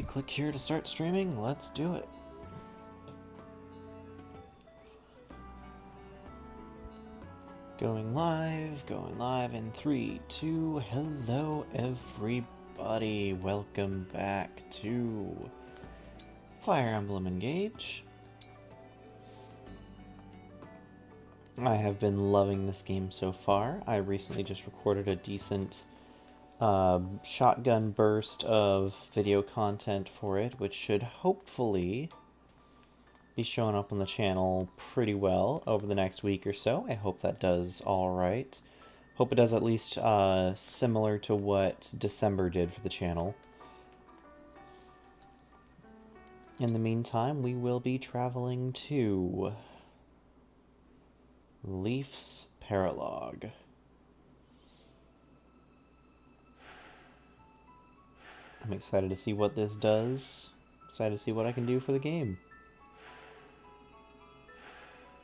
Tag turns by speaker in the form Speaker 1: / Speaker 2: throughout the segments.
Speaker 1: click here to start streaming. Let's do it. Going live in 3, 2, hello everybody. Welcome back to Fire Emblem Engage. I have been loving this game so far. I recently just recorded a decent shotgun burst of video content for it, which should hopefully be showing up on the channel pretty well over the next week or so. I hope that does alright. Hope it does at least similar to what December did for the channel. In the meantime, we will be traveling to Leif's Paralogue. I'm excited to see what this does. Excited to see what I can do for the game.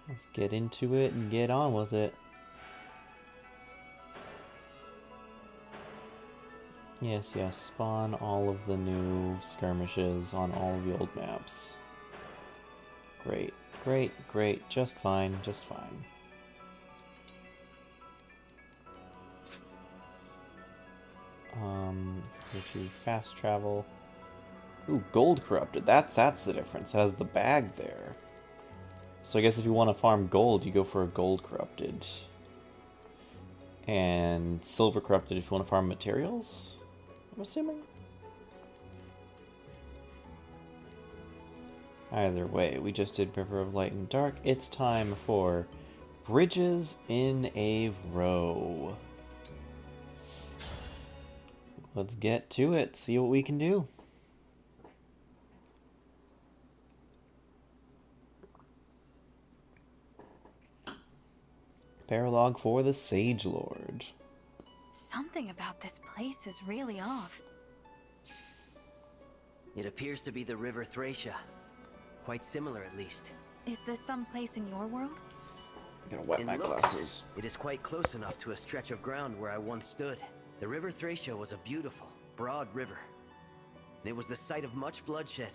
Speaker 1: Let's get into it and get on with it. Yes, spawn all of the new skirmishes on all of the old maps. Great, just fine, just fine. If you fast travel. Ooh, gold corrupted. That's the difference. It has the bag there. So I guess if you want to farm gold, you go for a gold corrupted. And silver corrupted if you want to farm materials, I'm assuming. Either way, we just did River of Light and Dark. It's time for Bridges in a Row. Let's get to it, see what we can do. Paralogue for the Sage Lord.
Speaker 2: Something about this place is really off.
Speaker 3: It appears to be the River Thracia. Quite similar, at least.
Speaker 2: Is this some place in your world?
Speaker 1: I'm gonna wet my glasses.
Speaker 3: It is quite close enough to a stretch of ground where I once stood. The River Thracia was a beautiful, broad river. And it was the site of much bloodshed.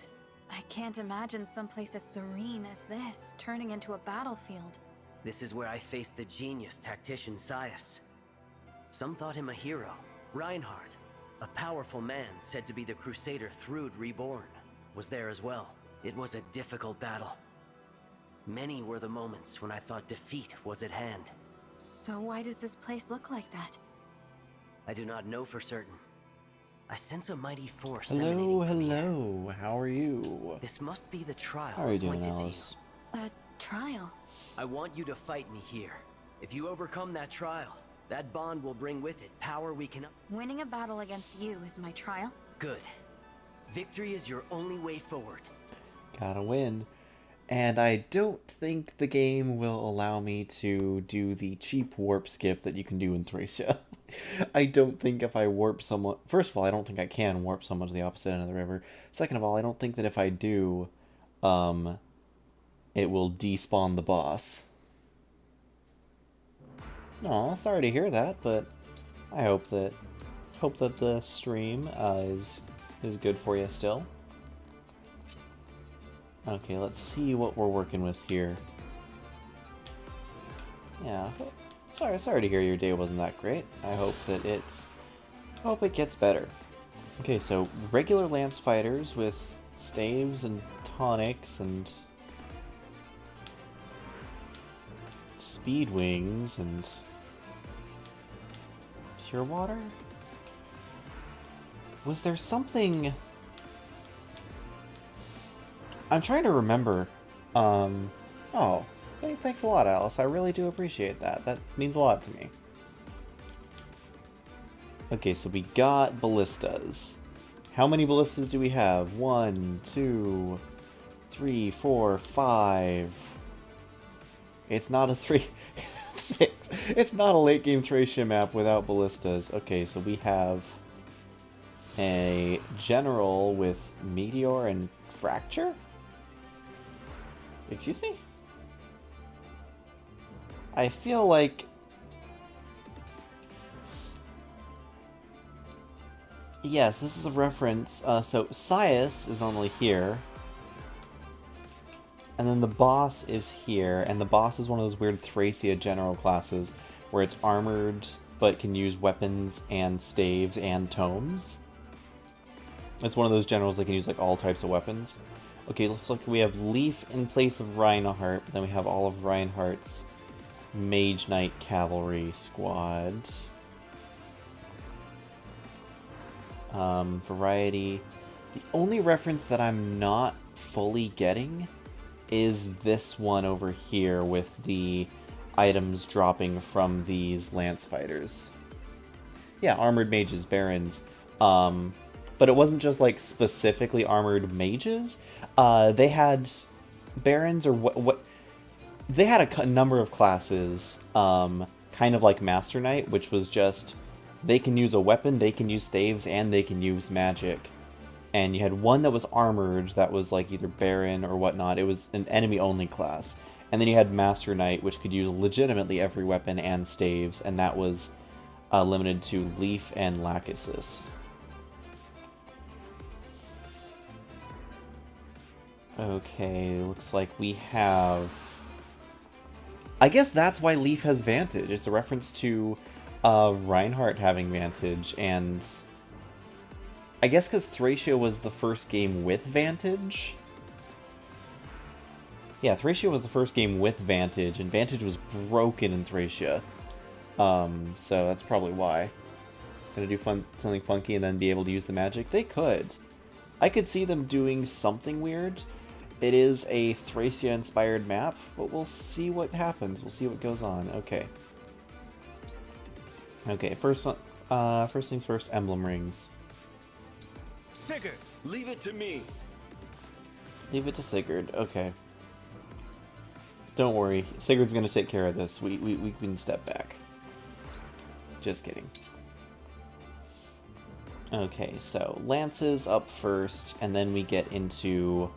Speaker 2: I can't imagine someplace as serene as this turning into a battlefield.
Speaker 3: This is where I faced the genius tactician Sias. Some thought him a hero. Reinhardt, a powerful man said to be the Crusader Thrud reborn, was there as well. It was a difficult battle. Many were the moments when I thought defeat was at hand.
Speaker 2: So why does this place look like that?
Speaker 3: I do not know for certain. I sense a mighty force.
Speaker 1: Hello. How are you?
Speaker 3: This must be the trial.
Speaker 1: How are you doing, Alice?
Speaker 2: A trial?
Speaker 3: I want you to fight me here. If you overcome that trial, that bond will bring with it power we cannot.
Speaker 2: Winning a battle against you is my trial?
Speaker 3: Good. Victory is your only way forward.
Speaker 1: Gotta win. And I don't think the game will allow me to do the cheap warp skip that you can do in Thracia. I don't think if I warp someone... First of all, I don't think I can warp someone to the opposite end of the river. Second of all, I don't think that if I do, it will despawn the boss. Aw, sorry to hear that, but I hope that the stream is good for you still. Okay, let's see what we're working with here. Yeah, sorry to hear your day wasn't that great. I hope that it gets better. Okay, so regular lance fighters with staves and tonics and speed wings and pure water? Was there something... I'm trying to remember. Oh, thanks a lot, Alice. I really do appreciate that. That means a lot to me. Okay, so we got ballistas. How many ballistas do we have? 1, 2, 3, 4, 5. It's not a 3... 6. It's not a late game Thracia map without ballistas. Okay, so we have a general with meteor and fracture? Excuse me? I feel like Yes, this is a reference. So Sias is normally here. And then the boss is here, and the boss is one of those weird Thracia general classes where it's armored but can use weapons and staves and tomes. It's one of those generals that can use like all types of weapons. Okay, looks like we have Leif in place of Reinhardt, but then we have all of Reinhardt's Mage Knight Cavalry squad. Variety. The only reference that I'm not fully getting is this one over here with the items dropping from these lance fighters. Yeah, armored mages, barons. But it wasn't just like specifically armored mages. They had barons or what they had a number of classes, kind of like Master Knight, which was just they can use a weapon, they can use staves, and they can use magic. And you had one that was armored, that was like either Baron or whatnot. It was an enemy-only class. And then you had Master Knight, which could use legitimately every weapon and staves, and that was limited to Leif and Lachesis. Okay, looks like we have... I guess that's why Leif has Vantage. It's a reference to Reinhardt having Vantage, and... I guess because Thracia was the first game with Vantage? Yeah, Thracia was the first game with Vantage, and Vantage was broken in Thracia. So that's probably why. Gonna do something funky and then be able to use the magic? They could. I could see them doing something weird. It is a Thracia-inspired map, but we'll see what happens. We'll see what goes on. Okay. Okay, first things first, emblem rings.
Speaker 4: Sigurd, leave it to me.
Speaker 1: Leave it to Sigurd. Okay. Don't worry. Sigurd's gonna take care of this. We can step back. Just kidding. Okay, so lances up first, and then we get into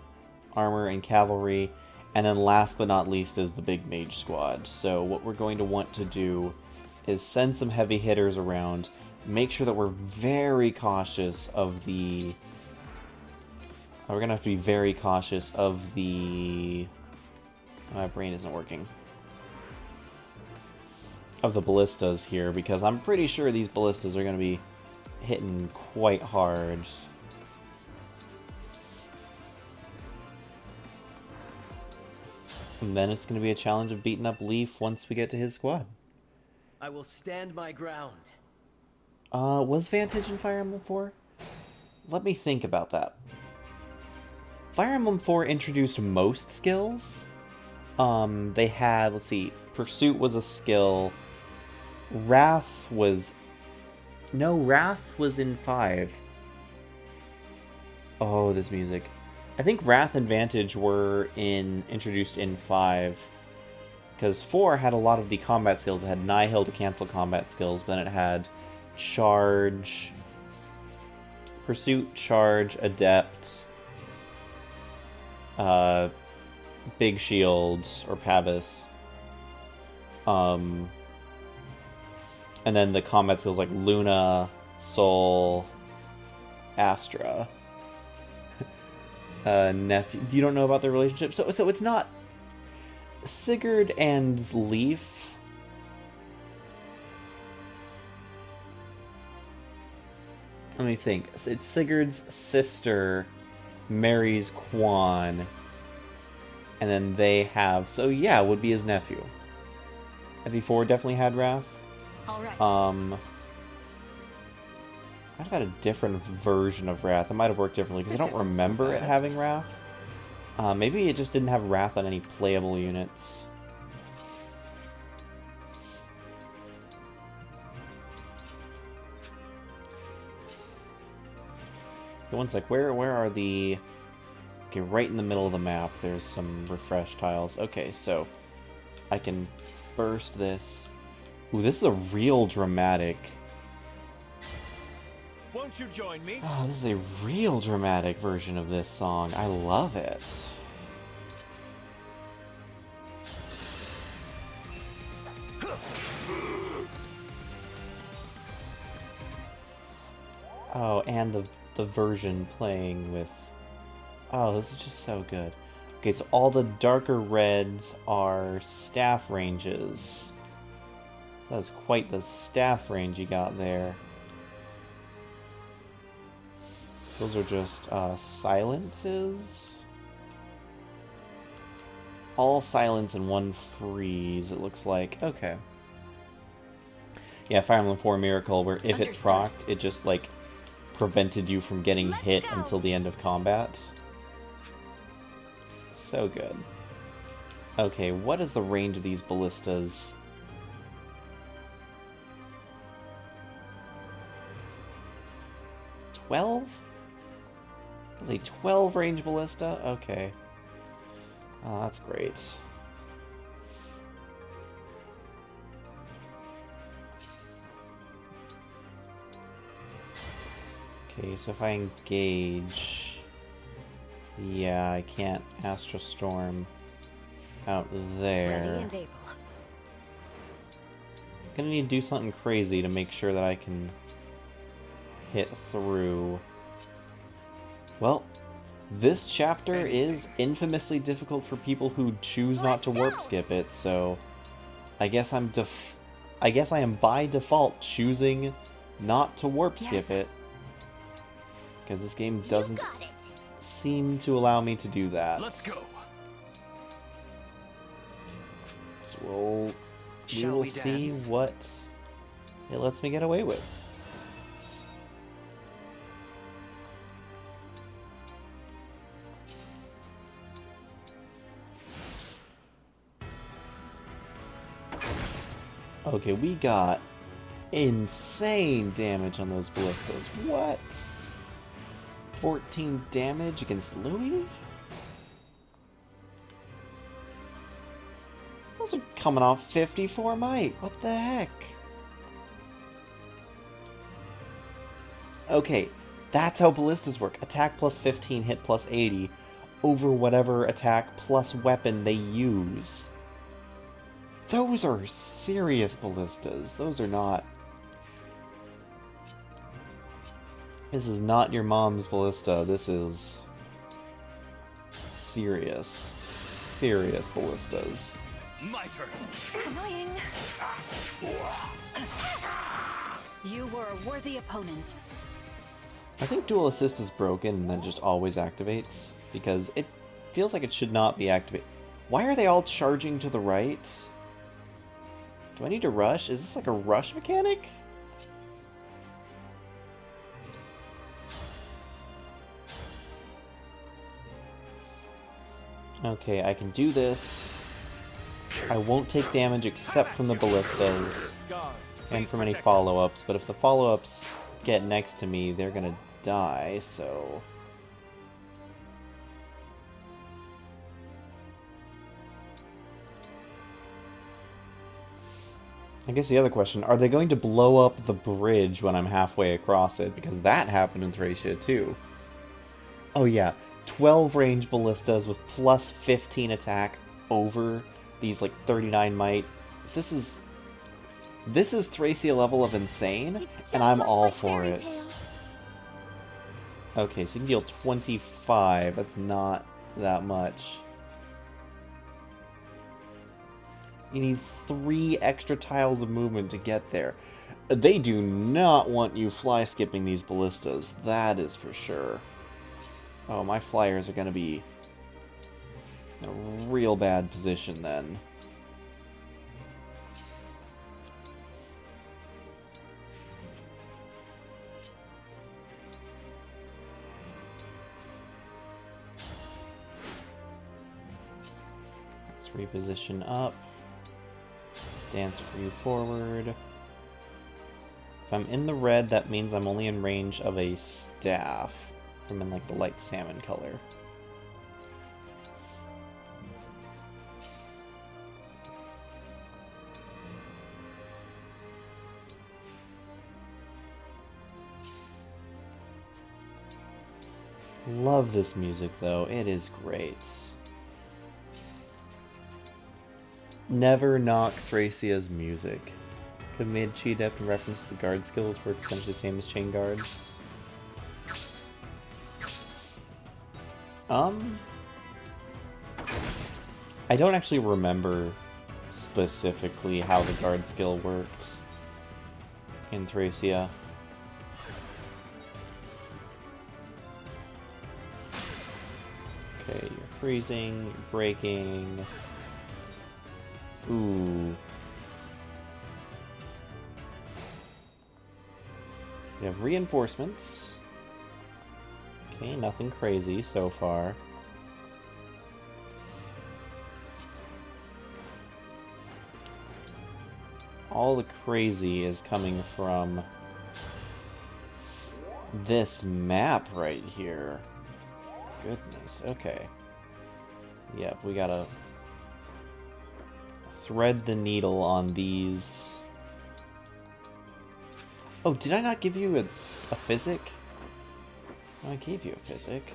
Speaker 1: armor and cavalry, and then last but not least is the big mage squad. So what we're going to want to do is send some heavy hitters around, make sure that we're very cautious of the... We're going to have to be very cautious of the... My brain isn't working. Of the ballistas here, because I'm pretty sure these ballistas are going to be hitting quite hard. And then it's going to be a challenge of beating up Leif once we get to his squad.
Speaker 3: I will stand my ground.
Speaker 1: Was Vantage in Fire Emblem 4? Let me think about that. Fire Emblem 4 introduced most skills. They had, let's see, Pursuit was a skill. Wrath was... No, Wrath was in 5. Oh, this music. I think Wrath and Vantage were introduced in 5. Because 4 had a lot of the combat skills. It had Nihil to cancel combat skills, but then it had Charge, Pursuit, Charge, Adept, Big Shield, or Pavis. And then the combat skills like Luna, Soul, Astra. Nephew. You don't know about their relationship? So it's not... Sigurd and Leif... Let me think. It's Sigurd's sister marries Quan. And then they have... So yeah, would be his nephew. FE4 definitely had Wrath.
Speaker 2: All right.
Speaker 1: I'd have had a different version of Wrath. It might have worked differently, because I don't remember it having Wrath. Maybe it just didn't have Wrath on any playable units. Okay, one sec. Where are the... Okay, right in the middle of the map, there's some refresh tiles. Okay, so I can burst this. Ooh, this is a real dramatic...
Speaker 4: Won't you join me?
Speaker 1: Oh, this is a real dramatic version of this song. I love it. Oh, and the version playing with... Oh, this is just so good. Okay, so all the darker reds are staff ranges. That's quite the staff range you got there. Those are just silences. All silence and one freeze, it looks like. Okay. Yeah, Fire Emblem 4 Miracle, where if it procced, it just, like, prevented you from getting hit until the end of combat. So good. Okay, what is the range of these ballistas? 12? That's a 12 range ballista? Okay. Oh, that's great. Okay, so if I engage... Yeah, I can't Astral Storm out there.
Speaker 2: Ready and able.
Speaker 1: Gonna need to do something crazy to make sure that I can hit through. Well, this chapter is infamously difficult for people who choose not to warp skip it, so I guess I am by default choosing not to warp skip it, because this game doesn't seem to allow me to do that.
Speaker 4: Let's go.
Speaker 1: So we will see what it lets me get away with. Okay, we got insane damage on those ballistas. What? 14 damage against Louis? Those are coming off 54 might. What the heck? Okay, that's how ballistas work. Attack plus 15, hit plus 80, over whatever attack plus weapon they use. Those are serious ballistas. Those are not... This is not your mom's ballista. This is... serious. Serious ballistas.
Speaker 4: My turn.
Speaker 2: Annoying. You were a worthy opponent.
Speaker 1: I think dual assist is broken and then just always activates, because it feels like it should not be activated. Why are they all charging to the right? Do I need to rush? Is this like a rush mechanic? Okay, I can do this. I won't take damage except from the ballistas and from any follow-ups, but if the follow-ups get next to me, they're gonna die, so... I guess the other question, are they going to blow up the bridge when I'm halfway across it? Because that happened in Thracia too. Oh yeah, 12 range ballistas with plus 15 attack over these like 39 might. This is Thracia level of insane, and I'm all for it. Okay, so you can deal 25. That's not that much. You need 3 extra tiles of movement to get there. They do not want you fly skipping these ballistas, that is for sure. Oh, my flyers are going to be in a real bad position then. Let's reposition up. Dance for you forward. If I'm in the red, that means I'm only in range of a staff. I'm in like the light salmon color. Love this music though, it is great. Never knock Thracia's music. Could have made Chi Adept in reference to the guard skills, which work essentially the same as Chain Guard. I don't actually remember specifically how the guard skill worked in Thracia. Okay, you're freezing, you're breaking. Ooh. We have reinforcements. Okay, nothing crazy so far. All the crazy is coming from this map right here. Goodness, okay. Yep, we gotta thread the needle on these. Oh, did I not give you a physic? I gave you a physic.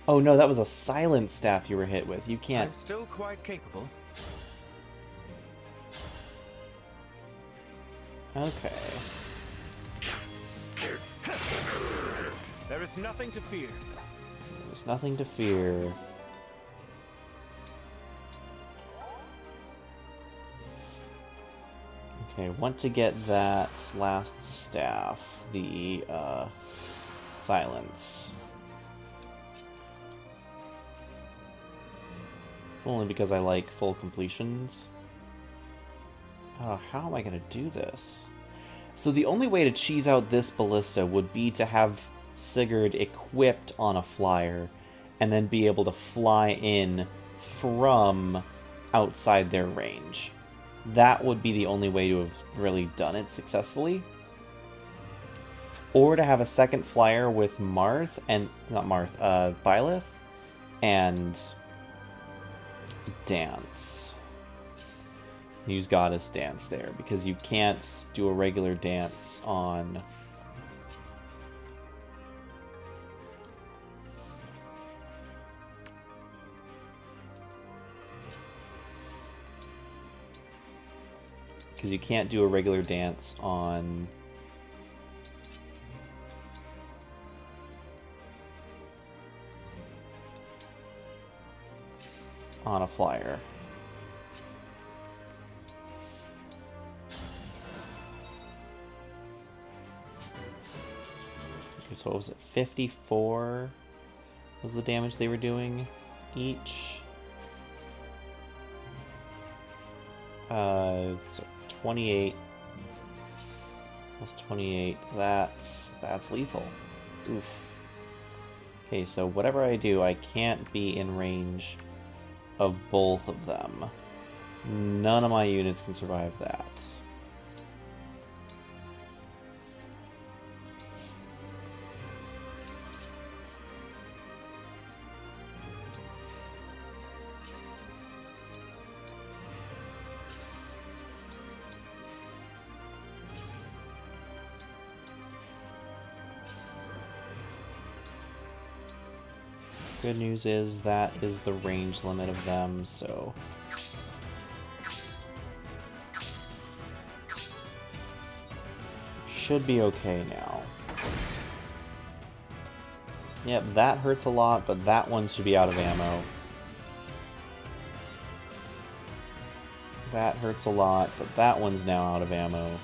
Speaker 1: Oh no, that was a silent staff you were hit with. You can't.
Speaker 4: I'm still quite capable.
Speaker 1: Okay.
Speaker 4: There is nothing to fear.
Speaker 1: There's nothing to fear. Okay, want to get that last staff, the silence. Only because I like full completions. Oh, how am I gonna do this? So the only way to cheese out this ballista would be to have Sigurd equipped on a flyer and then be able to fly in from outside their range. That would be the only way to have really done it successfully. Or to have a second flyer with Marth, and not Marth, Byleth, and Dance. Use Goddess Dance there, because you can't do a regular dance on... Because you can't do a regular dance on... on a flyer. Okay, so what was it? 54 was the damage they were doing each. So 28 plus 28. That's lethal. Oof. Okay, so whatever I do, I can't be in range of both of them. None of my units can survive that. Good news is that is the range limit of them, so... should be okay now. Yep, that hurts a lot, but that one should be out of ammo. That hurts a lot, but that one's now out of ammo.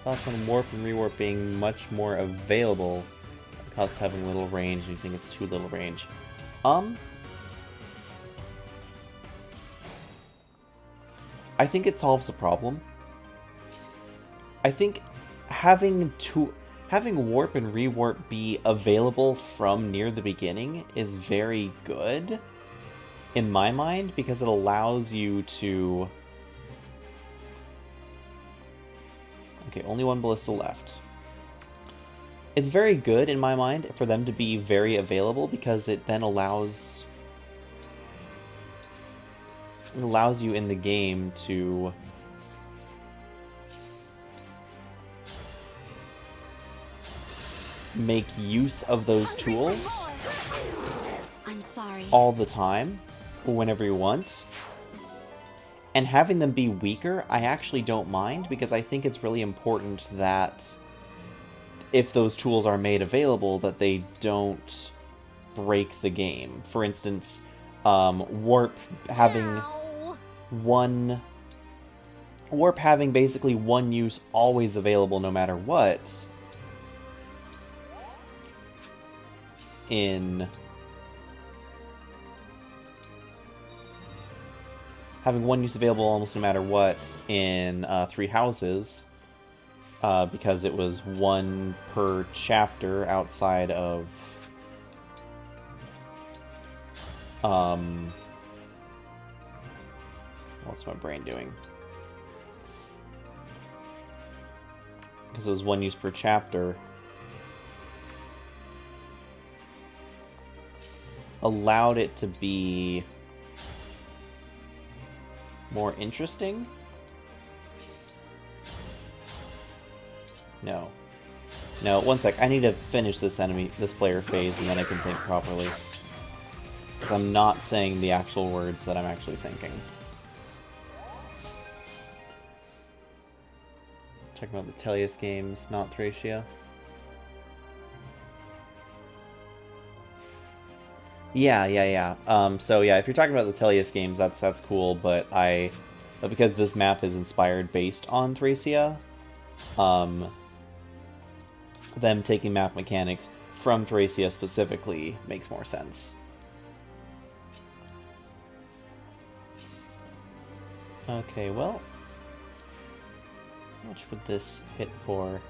Speaker 1: Thoughts on warp and rewarp being much more available. Us having little range, and you think it's too little range. I think it solves the problem. I think having warp and rewarp be available from near the beginning is very good in my mind, because it allows you to... Okay, only one ballista left. It's very good, in my mind, for them to be very available, because it then allows you in the game to make use of those tools
Speaker 2: I'm sorry.
Speaker 1: all the time, whenever you want. And having them be weaker, I actually don't mind, because I think it's really important that if those tools are made available, that they don't break the game. For instance, warp having basically one use always available no matter what in having one use available almost no matter what in Three Houses, because it was one per chapter outside of what's my brain doing? Because it was one use per chapter. Allowed it to be more interesting? No. No, one sec. I need to finish this player phase, and then I can think properly. Because I'm not saying the actual words that I'm actually thinking. Talking about the Tellius games, not Thracia. Yeah. So yeah, if you're talking about the Tellius games, that's cool, but because this map is inspired based on Thracia, them taking map mechanics from Thracia specifically makes more sense. Okay, well, how much would this hit for?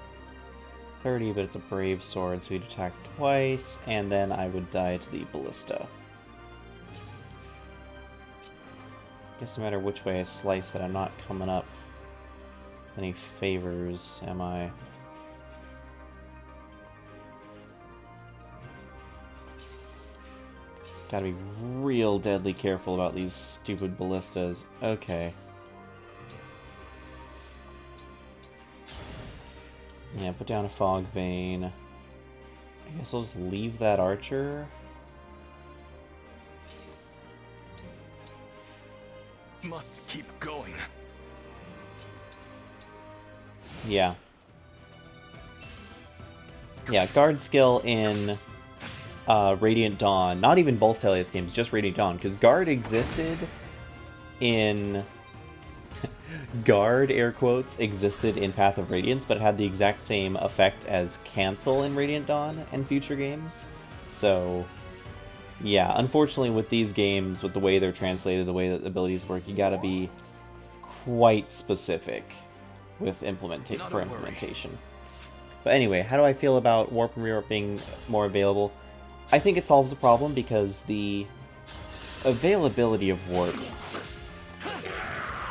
Speaker 1: 30, but it's a brave sword, so he'd attack twice, and then I would die to the ballista. Guess no matter which way I slice it, I'm not coming up any favors, am I? Gotta be real deadly careful about these stupid ballistas. Okay. Yeah, put down a fog vein. I guess I'll just leave that archer.
Speaker 4: Must keep going.
Speaker 1: Yeah. Yeah, guard skill in Radiant Dawn. Not even both Tellius games, just Radiant Dawn. Because guard existed in... Guard, air quotes, existed in Path of Radiance, but it had the exact same effect as cancel in Radiant Dawn and future games. So, yeah, unfortunately with these games, with the way they're translated, the way that the abilities work, you gotta be quite specific with implementation. But anyway, how do I feel about Warp and Rewarp being more available? I think it solves the problem because the availability of Warp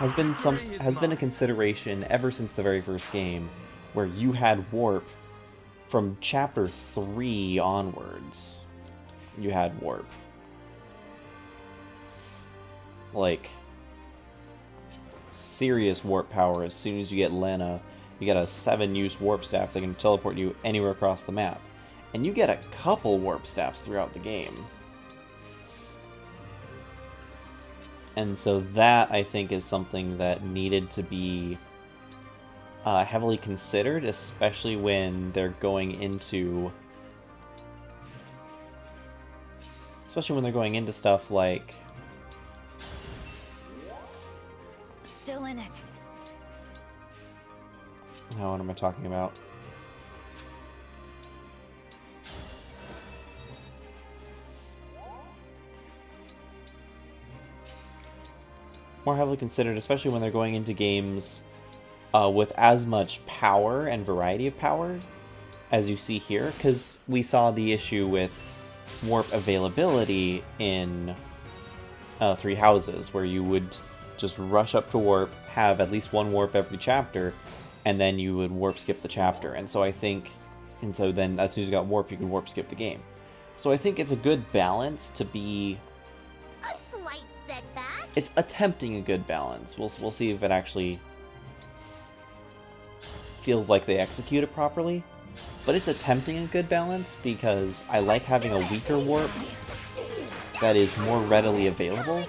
Speaker 1: has been a consideration ever since the very first game, where you had Warp from Chapter 3 onwards. You had Warp. Like, serious Warp power as soon as you get Lena. You get a 7-use Warp Staff that can teleport you anywhere across the map. And you get a couple Warp Staffs throughout the game. And so that, I think, is something that needed to be heavily considered, especially when they're going into... Especially when they're going into stuff like...
Speaker 2: Still in it.
Speaker 1: Oh, what am I talking about? More heavily considered, especially when they're going into games with as much power and variety of power as you see here, because we saw the issue with warp availability in Three Houses, where you would just rush up to warp, have at least one warp every chapter, and then you would warp skip the chapter. And so then as soon as you got warp, you could warp skip the game. So I think it's a good balance to be...
Speaker 5: A slight setback.
Speaker 1: It's attempting a good balance. We'll see if it actually feels like they execute it properly. But it's attempting a good balance because I like having a weaker warp that is more readily available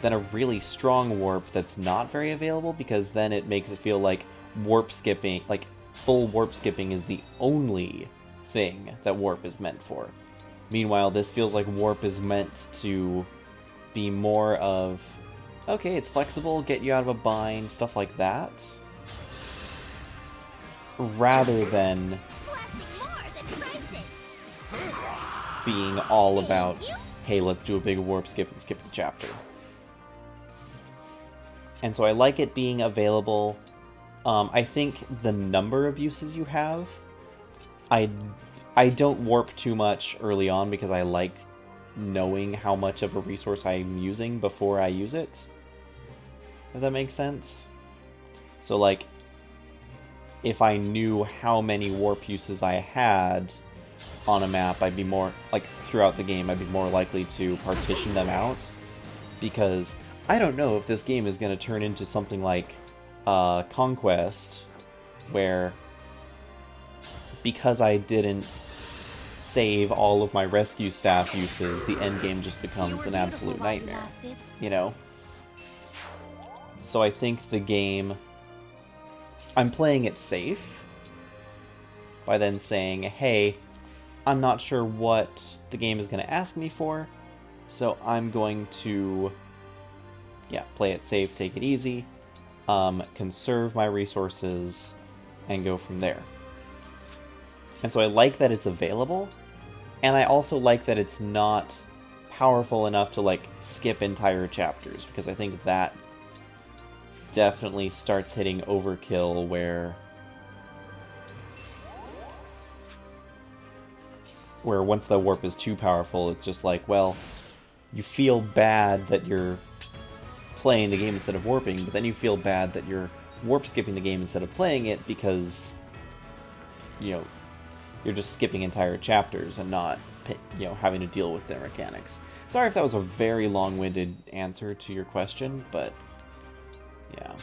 Speaker 1: than a really strong warp that's not very available, because then it makes it feel like warp skipping, like full warp skipping is the only thing that warp is meant for. Meanwhile, this feels like warp is meant to be more of, okay, it's flexible, get you out of a bind, stuff like that. Rather than being all about, hey, let's do a big warp skip and skip the chapter. And so I like it being available. I think the number of uses you have, I don't warp too much early on because I like knowing how much of a resource I'm using before I use it. If that makes sense. So like, if I knew how many warp uses I had on a map, I'd be more, like, throughout the game, I'd be more likely to partition them out. Because I don't know if this game is going to turn into something like Conquest, where because I didn't save all of my rescue staff uses, the endgame just becomes an absolute nightmare, you know? So I think the game, I'm playing it safe by then saying, hey, I'm not sure what the game is going to ask me for, so I'm going to, yeah, play it safe, take it easy, conserve my resources, and go from there. And so I like that it's available, and I also like that it's not powerful enough to, like, skip entire chapters, because I think that definitely starts hitting overkill where once the warp is too powerful, it's just like, well, you feel bad that you're playing the game instead of warping, but then you feel bad that you're warp skipping the game instead of playing it because, you know, you're just skipping entire chapters and not, you know, having to deal with their mechanics. Sorry if that was a very long-winded answer to your question, but yeah.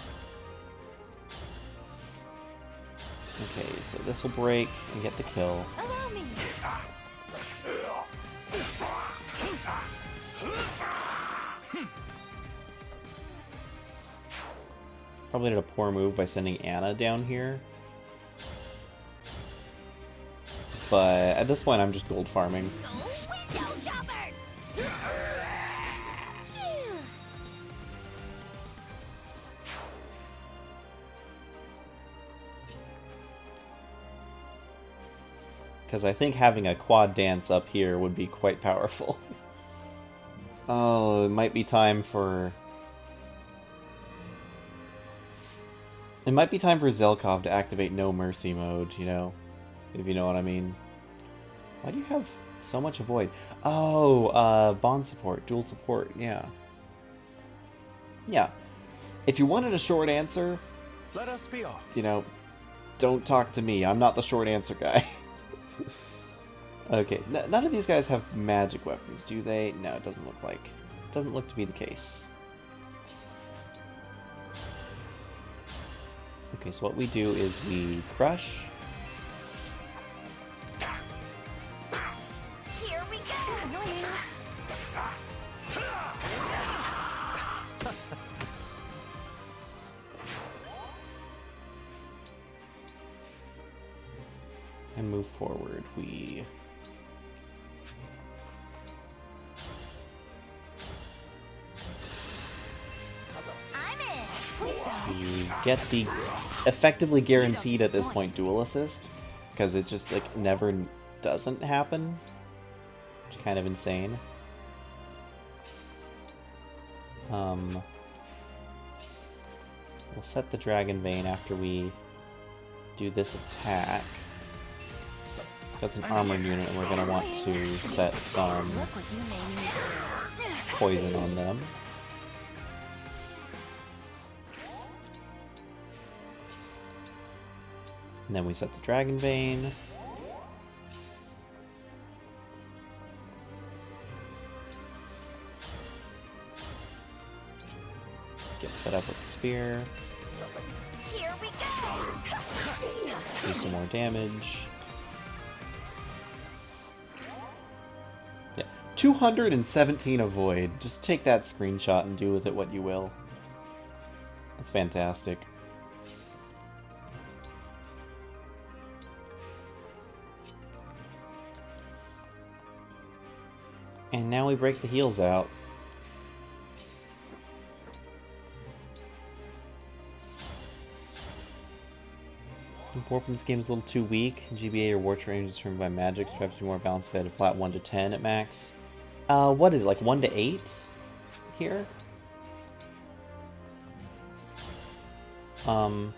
Speaker 1: Okay, so this will break and get the kill.
Speaker 2: Allow me.
Speaker 1: Probably did a poor move by sending Anna down here. But at this point, I'm just gold farming.
Speaker 5: Window jumpers!
Speaker 1: Because I think having a quad dance up here would be quite powerful. Oh, it might be time for... It might be time for Zelkov to activate No Mercy mode, you know? If you know what I mean. Why do you have so much avoid? Oh, bond support, dual support, yeah. Yeah. If you wanted a short answer,
Speaker 4: Let us be off.
Speaker 1: you know, don't talk to me. I'm not the short answer guy. Okay, none of these guys have magic weapons, do they? No, it doesn't look like. Doesn't look to be the case. Okay, so what we do is we crush.
Speaker 5: Here we go!
Speaker 1: And move forward. We get the effectively guaranteed at this point dual assist, because it just like never doesn't happen, which is kind of insane. We'll set the Dragon Vein after we do this attack. That's an armored unit, and we're going to want to set some poison on them. And then we set the Dragon Vein. Get set up with a spear.
Speaker 5: Here we go!
Speaker 1: Do some more damage. Yeah, 217 avoid. Just take that screenshot and do with it what you will. That's fantastic. And now we break the heels out. Warp in this game is a little too weak. GBA or Warp range is determined by magic, so perhaps be more balanced if I had a flat 1 to 10 at max. What is it, like 1 to 8 here? Hard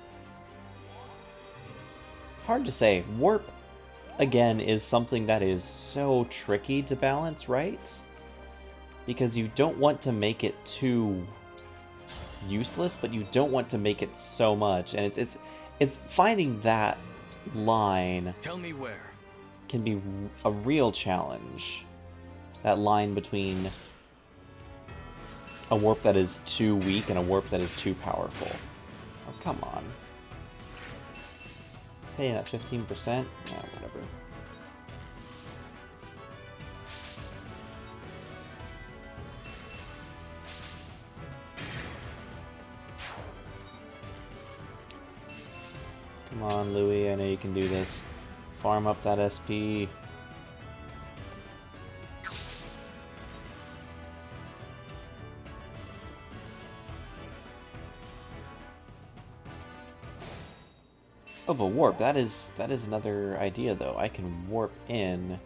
Speaker 1: to say. Warp, again, is something that is so tricky to balance, right? Because you don't want to make it too useless, but you don't want to make it so much, and it's finding that line.
Speaker 4: Tell me where.
Speaker 1: Can be a real challenge. That line between a warp that is too weak and a warp that is too powerful. Oh, come on. Hey, that 15%? Yeah, whatever. Come on, Louis, I know you can do this. Farm up that SP. Oh, but warp, that is another idea though. I can warp in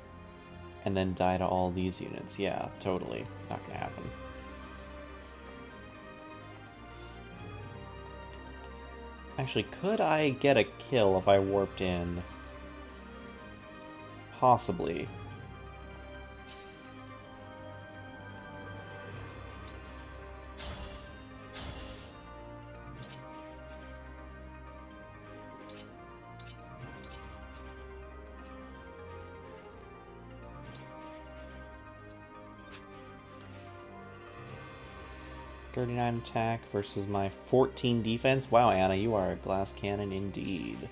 Speaker 1: and then die to all these units. Yeah, totally. Not gonna happen. Actually, could I get a kill if I warped in? Possibly. .39 attack versus my 14 defense. Wow, Anna, you are a glass cannon indeed.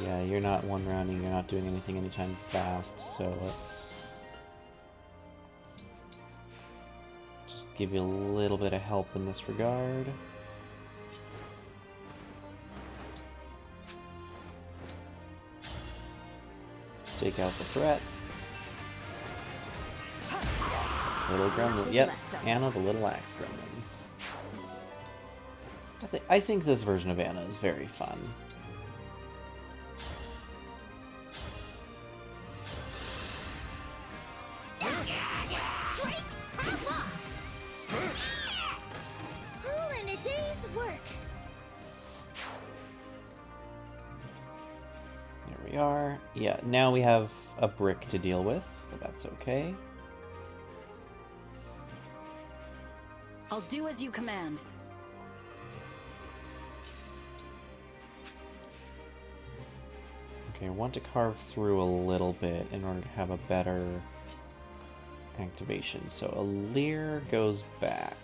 Speaker 1: Yeah, you're not one rounding, you're not doing anything anytime fast, so let's just give you a little bit of help in this regard. Take out the threat. Little gremlin. Yep, Anna the little axe gremlin. I think this version of Anna is very fun. We are. Yeah, now we have a brick to deal with, but that's okay.
Speaker 2: I'll do as you command.
Speaker 1: Okay, I want to carve through a little bit in order to have a better activation. So a Leer goes back.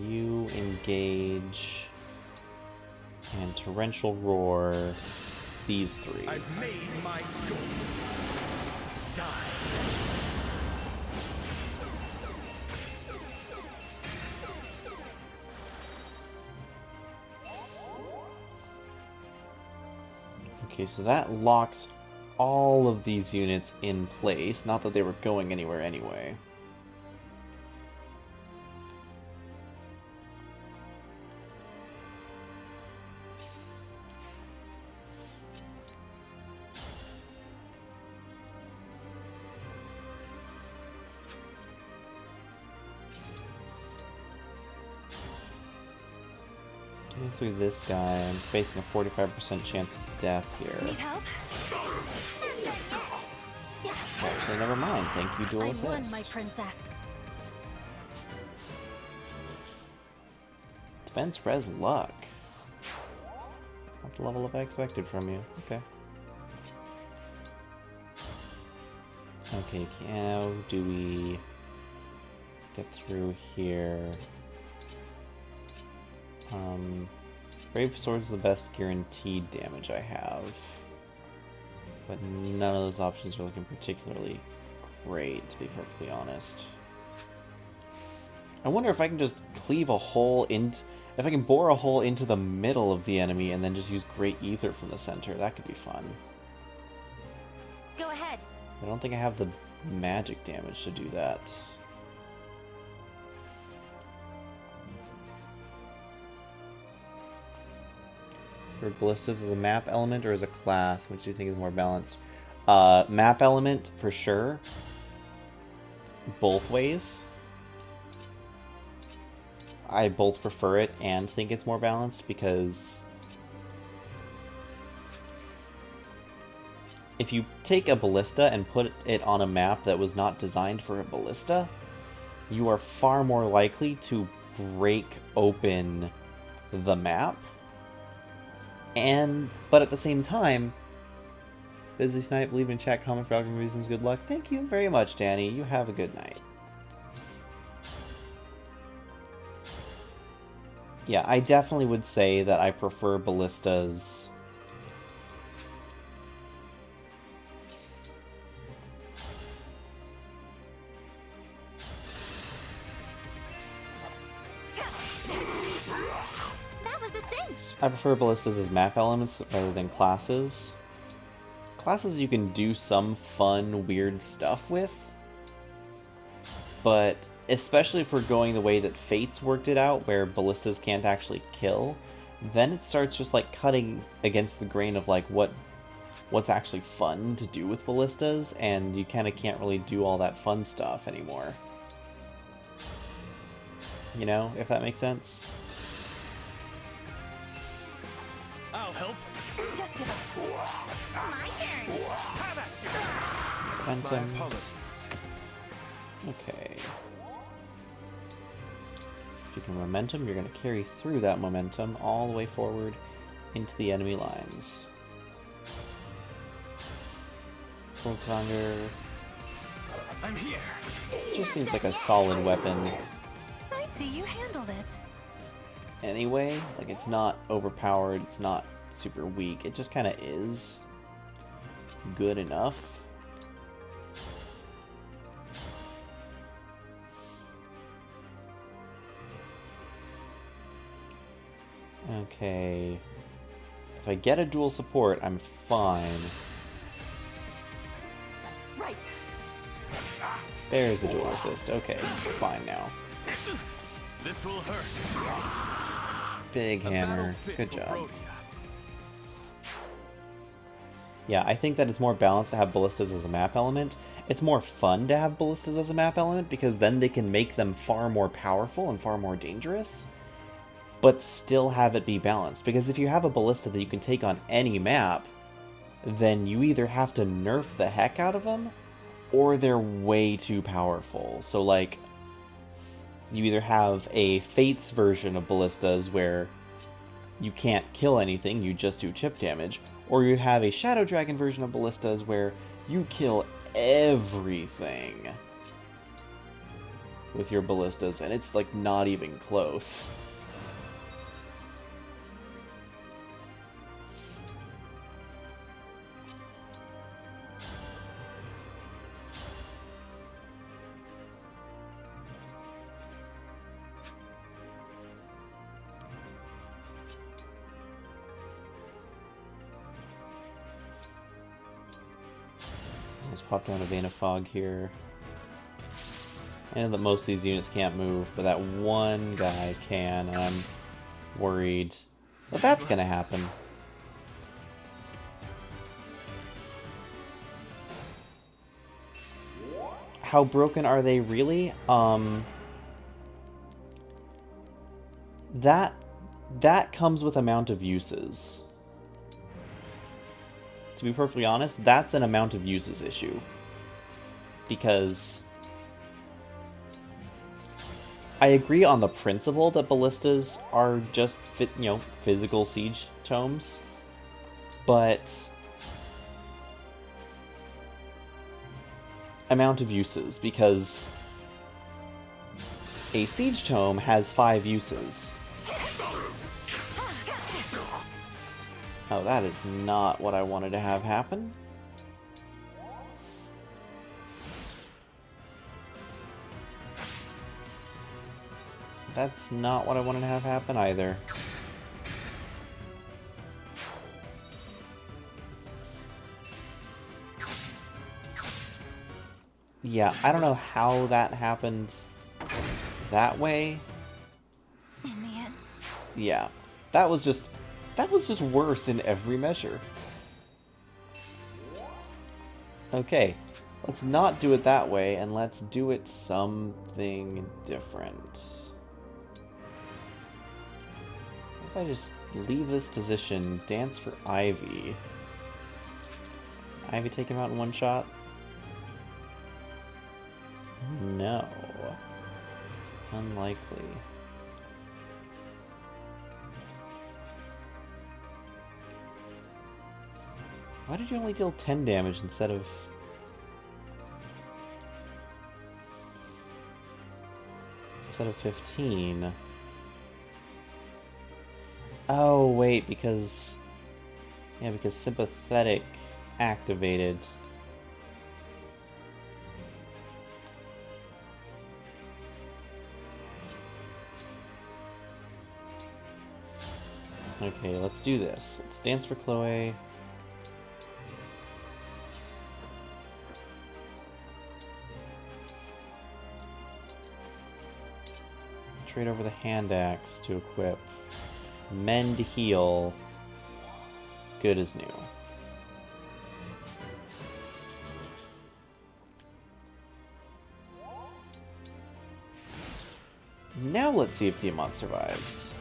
Speaker 1: You engage. And Torrential Roar. These three.
Speaker 4: I've made my choice. Die.
Speaker 1: Okay, so that locks all of these units in place. Not that they were going anywhere anyway. Getting through this guy, I'm facing a 45% chance of death here.
Speaker 2: Need help?
Speaker 1: Actually, never mind. Thank you, dual assist.
Speaker 2: I won, my princess.
Speaker 1: Defense res luck. Not the level I expected from you. Okay. Okay, how do we get through here? Brave Sword is the best guaranteed damage I have. But none of those options are looking particularly great, to be perfectly honest. I wonder if I can just cleave a hole into... If I can bore a hole into the middle of the enemy and then just use Great Ether from the center. That could be fun.
Speaker 5: Go ahead.
Speaker 1: I don't think I have the magic damage to do that. For ballistas as a map element or as a class, which do you think is more balanced? Map element for sure. Both ways. I both prefer it and think it's more balanced because if you take a ballista and put it on a map that was not designed for a ballista, you are far more likely to break open the map. But at the same time, busy tonight, believe in chat, comment for algorithm reasons, good luck. Thank you very much, Danny. You have a good night. Yeah, I definitely would say that I prefer ballistas.
Speaker 5: That was a cinch.
Speaker 1: I prefer ballistas as map elements rather than classes. Classes you can do some fun, weird stuff with, but especially if we're going the way that Fates worked it out, where ballistas can't actually kill, then it starts just like cutting against the grain of like what's actually fun to do with ballistas, and you kind of can't really do all that fun stuff anymore. You know, if that makes sense.
Speaker 4: I'll help.
Speaker 5: Just give up. My turn.
Speaker 4: Have at you. My
Speaker 1: Momentum.
Speaker 4: apologies.
Speaker 1: Okay. If you can momentum, you're going to carry through that momentum all the way forward into the enemy lines. Full Conger
Speaker 4: I'm here.
Speaker 1: just seems like a solid weapon
Speaker 2: I see you handled it.
Speaker 1: anyway. Like, it's not overpowered, it's not super weak, it just kind of is good enough. Okay. If I get a dual support, I'm fine.
Speaker 5: Right.
Speaker 1: There's a dual assist. Okay, fine now.
Speaker 4: This will hurt.
Speaker 1: Big
Speaker 4: A
Speaker 1: hammer.
Speaker 4: battle fit
Speaker 1: Good
Speaker 4: for
Speaker 1: job.
Speaker 4: Protea.
Speaker 1: Yeah, I think that it's more balanced to have ballistas as a map element. It's more fun to have ballistas as a map element because then they can make them far more powerful and far more dangerous, but still have it be balanced. Because if you have a ballista that you can take on any map, then you either have to nerf the heck out of them, or they're way too powerful. So, like, you either have a Fates version of ballistas where you can't kill anything, you just do chip damage, or you have a Shadow Dragon version of ballistas where you kill everything with your ballistas, and it's, like, not even close. Just pop down a Vein of Fog here. I know that most of these units can't move, but that one guy can, and I'm worried that that's gonna happen. How broken are they really? That comes with amount of uses. To be perfectly honest, that's an amount of uses issue. Because I agree on the principle that ballistas are just physical siege tomes, but amount of uses, because a siege tome has 5 uses. Oh, that is not what I wanted to have happen. That's not what I wanted to have happen either. Yeah, I don't know how that happened that way.
Speaker 5: In the end.
Speaker 1: Yeah, that was just worse in every measure. Okay, let's not do it that way, and let's do it something different. What if I just leave this position, dance for Ivy? Ivy take him out in one shot? No. Unlikely. Why did you only deal 10 damage instead of... instead of 15? Oh, wait, because... yeah, because Sympathetic activated. Okay, let's do this. Let's dance for Chloe. Trade over the hand axe to equip. Mend heal. Good as new. Now let's see if Tiamat survives.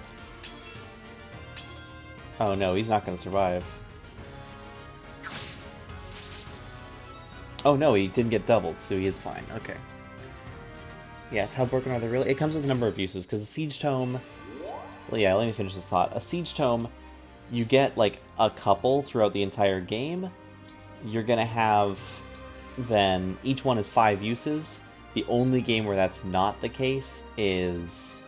Speaker 1: Oh no, he's not going to survive. Oh no, he didn't get doubled, so he is fine. Okay. Yes, how broken are they really? It comes with a number of uses, because a Siege Tome... well, yeah, let me finish this thought. A Siege Tome, you get, like, a couple throughout the entire game. You're going to have, then, each one is 5 uses. The only game where that's not the case is...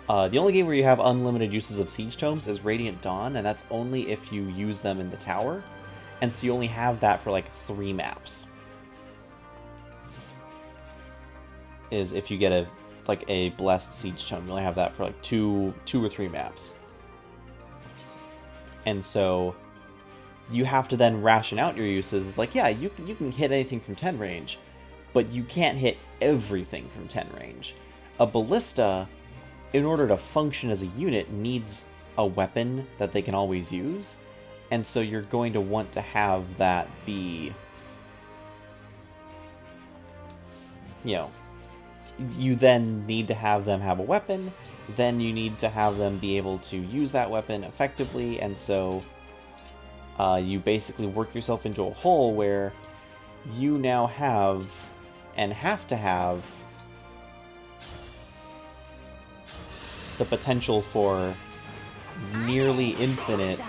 Speaker 1: the only game where you have unlimited uses of Siege Tomes is Radiant Dawn, and that's only if you use them in the tower. And so you only have that for, like, 3 maps. Is if you get a blessed Siege Tome, you only have that for like two or 3 maps. And so you have to then ration out your uses. It's like, yeah, you can hit anything from 10 range, but you can't hit everything from 10 range. A ballista, in order to function as a unit, needs a weapon that they can always use. And so you're going to want to have that be, you know, you then need to have them have a weapon, then you need to have them be able to use that weapon effectively, and so you basically work yourself into a hole where you now have, and have to have, the potential for nearly infinite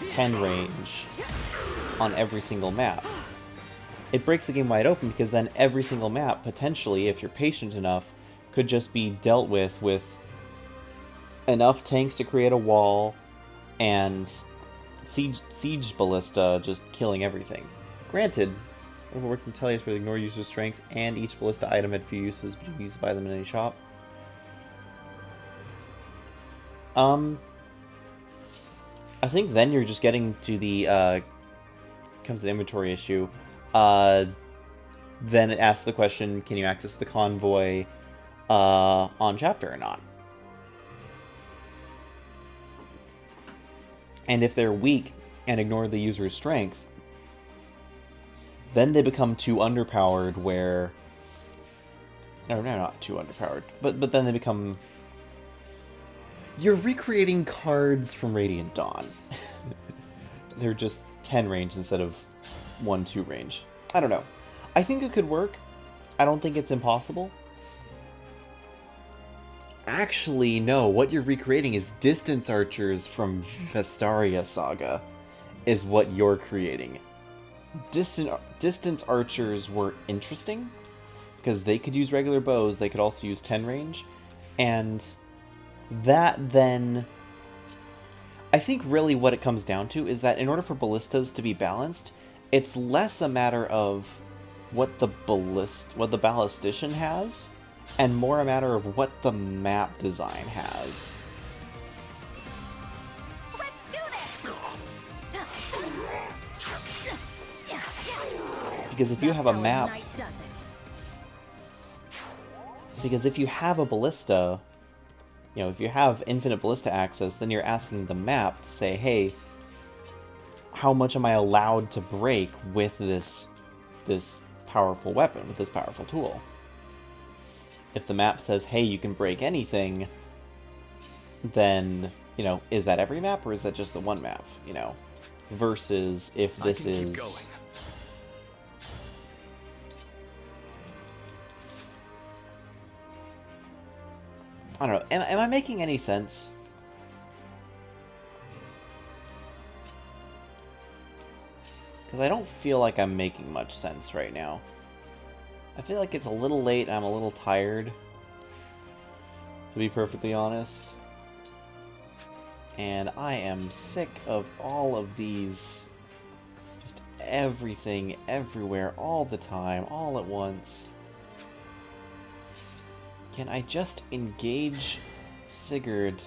Speaker 1: 10 range on every single map. It breaks the game wide open because then every single map, potentially, if you're patient enough, could just be dealt with enough tanks to create a wall and siege ballista just killing everything. Granted, overworked Intellius would ignore user strength and each ballista item had few uses, but you can use to buy them in any shop. I think then you're just getting to the comes to the inventory issue. Then it asks the question, can you access the convoy on chapter or not? And if they're weak and ignore the user's strength, then they become too underpowered where... No, not too underpowered. But then they become... You're recreating cards from Radiant Dawn. They're just 10 range instead of 1-2 range. I don't know. I think it could work. I don't think it's impossible. Actually, no. What you're recreating is distance archers from Vestaria Saga is what you're creating. Distance archers were interesting because they could use regular bows. They could also use 10 range. And that then I think really what it comes down to is that in order for ballistas to be balanced, it's less a matter of what the ballistician has, and more a matter of what the map design has.
Speaker 5: Let's do this.
Speaker 1: Because if you have a
Speaker 5: That's how
Speaker 1: map,
Speaker 5: knight does it.
Speaker 1: because if you have a ballista, you know, if you have infinite ballista access, then you're asking the map to say, hey, how much am I allowed to break with this powerful weapon, with this powerful tool? If the map says, hey, you can break anything, then, you know, is that every map or is that just the one map, you know? Versus if this
Speaker 4: keep
Speaker 1: is...
Speaker 4: going.
Speaker 1: I don't know, am I making any sense? Because I don't feel like I'm making much sense right now. I feel like it's a little late and I'm a little tired, to be perfectly honest. And I am sick of all of these, just everything, everywhere, all the time, all at once. Can I just engage Sigurd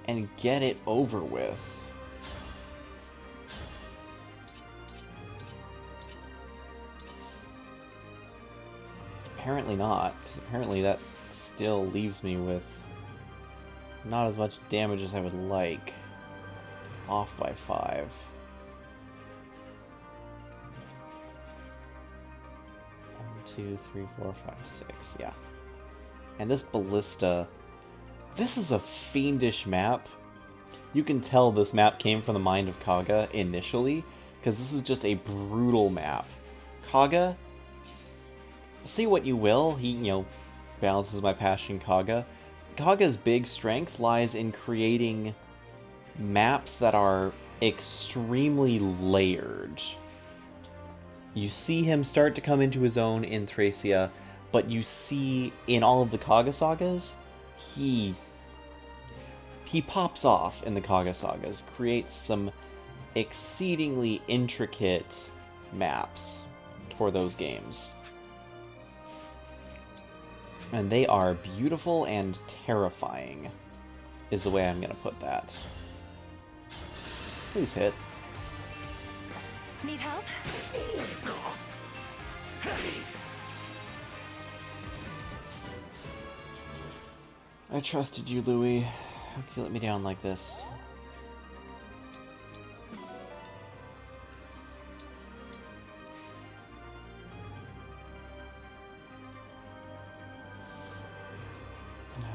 Speaker 1: and get it over with? Apparently not, because apparently that still leaves me with not as much damage as I would like. Off by 5. One, 2, 3, 4, 5, 6. Yeah. And this ballista, this is a fiendish map. You can tell this map came from the mind of Kaga initially, because this is just a brutal map. Kaga, say what you will, he, you know, balances my passion, Kaga. Kaga's big strength lies in creating maps that are extremely layered. You see him start to come into his own in Thracia, but you see in all of the Kaga sagas, he pops off in the Kaga sagas, creates some exceedingly intricate maps for those games. And they are beautiful and terrifying, is the way I'm going to put that. Please hit.
Speaker 5: Need help?
Speaker 1: I trusted you, Louis. How could you let me down like this?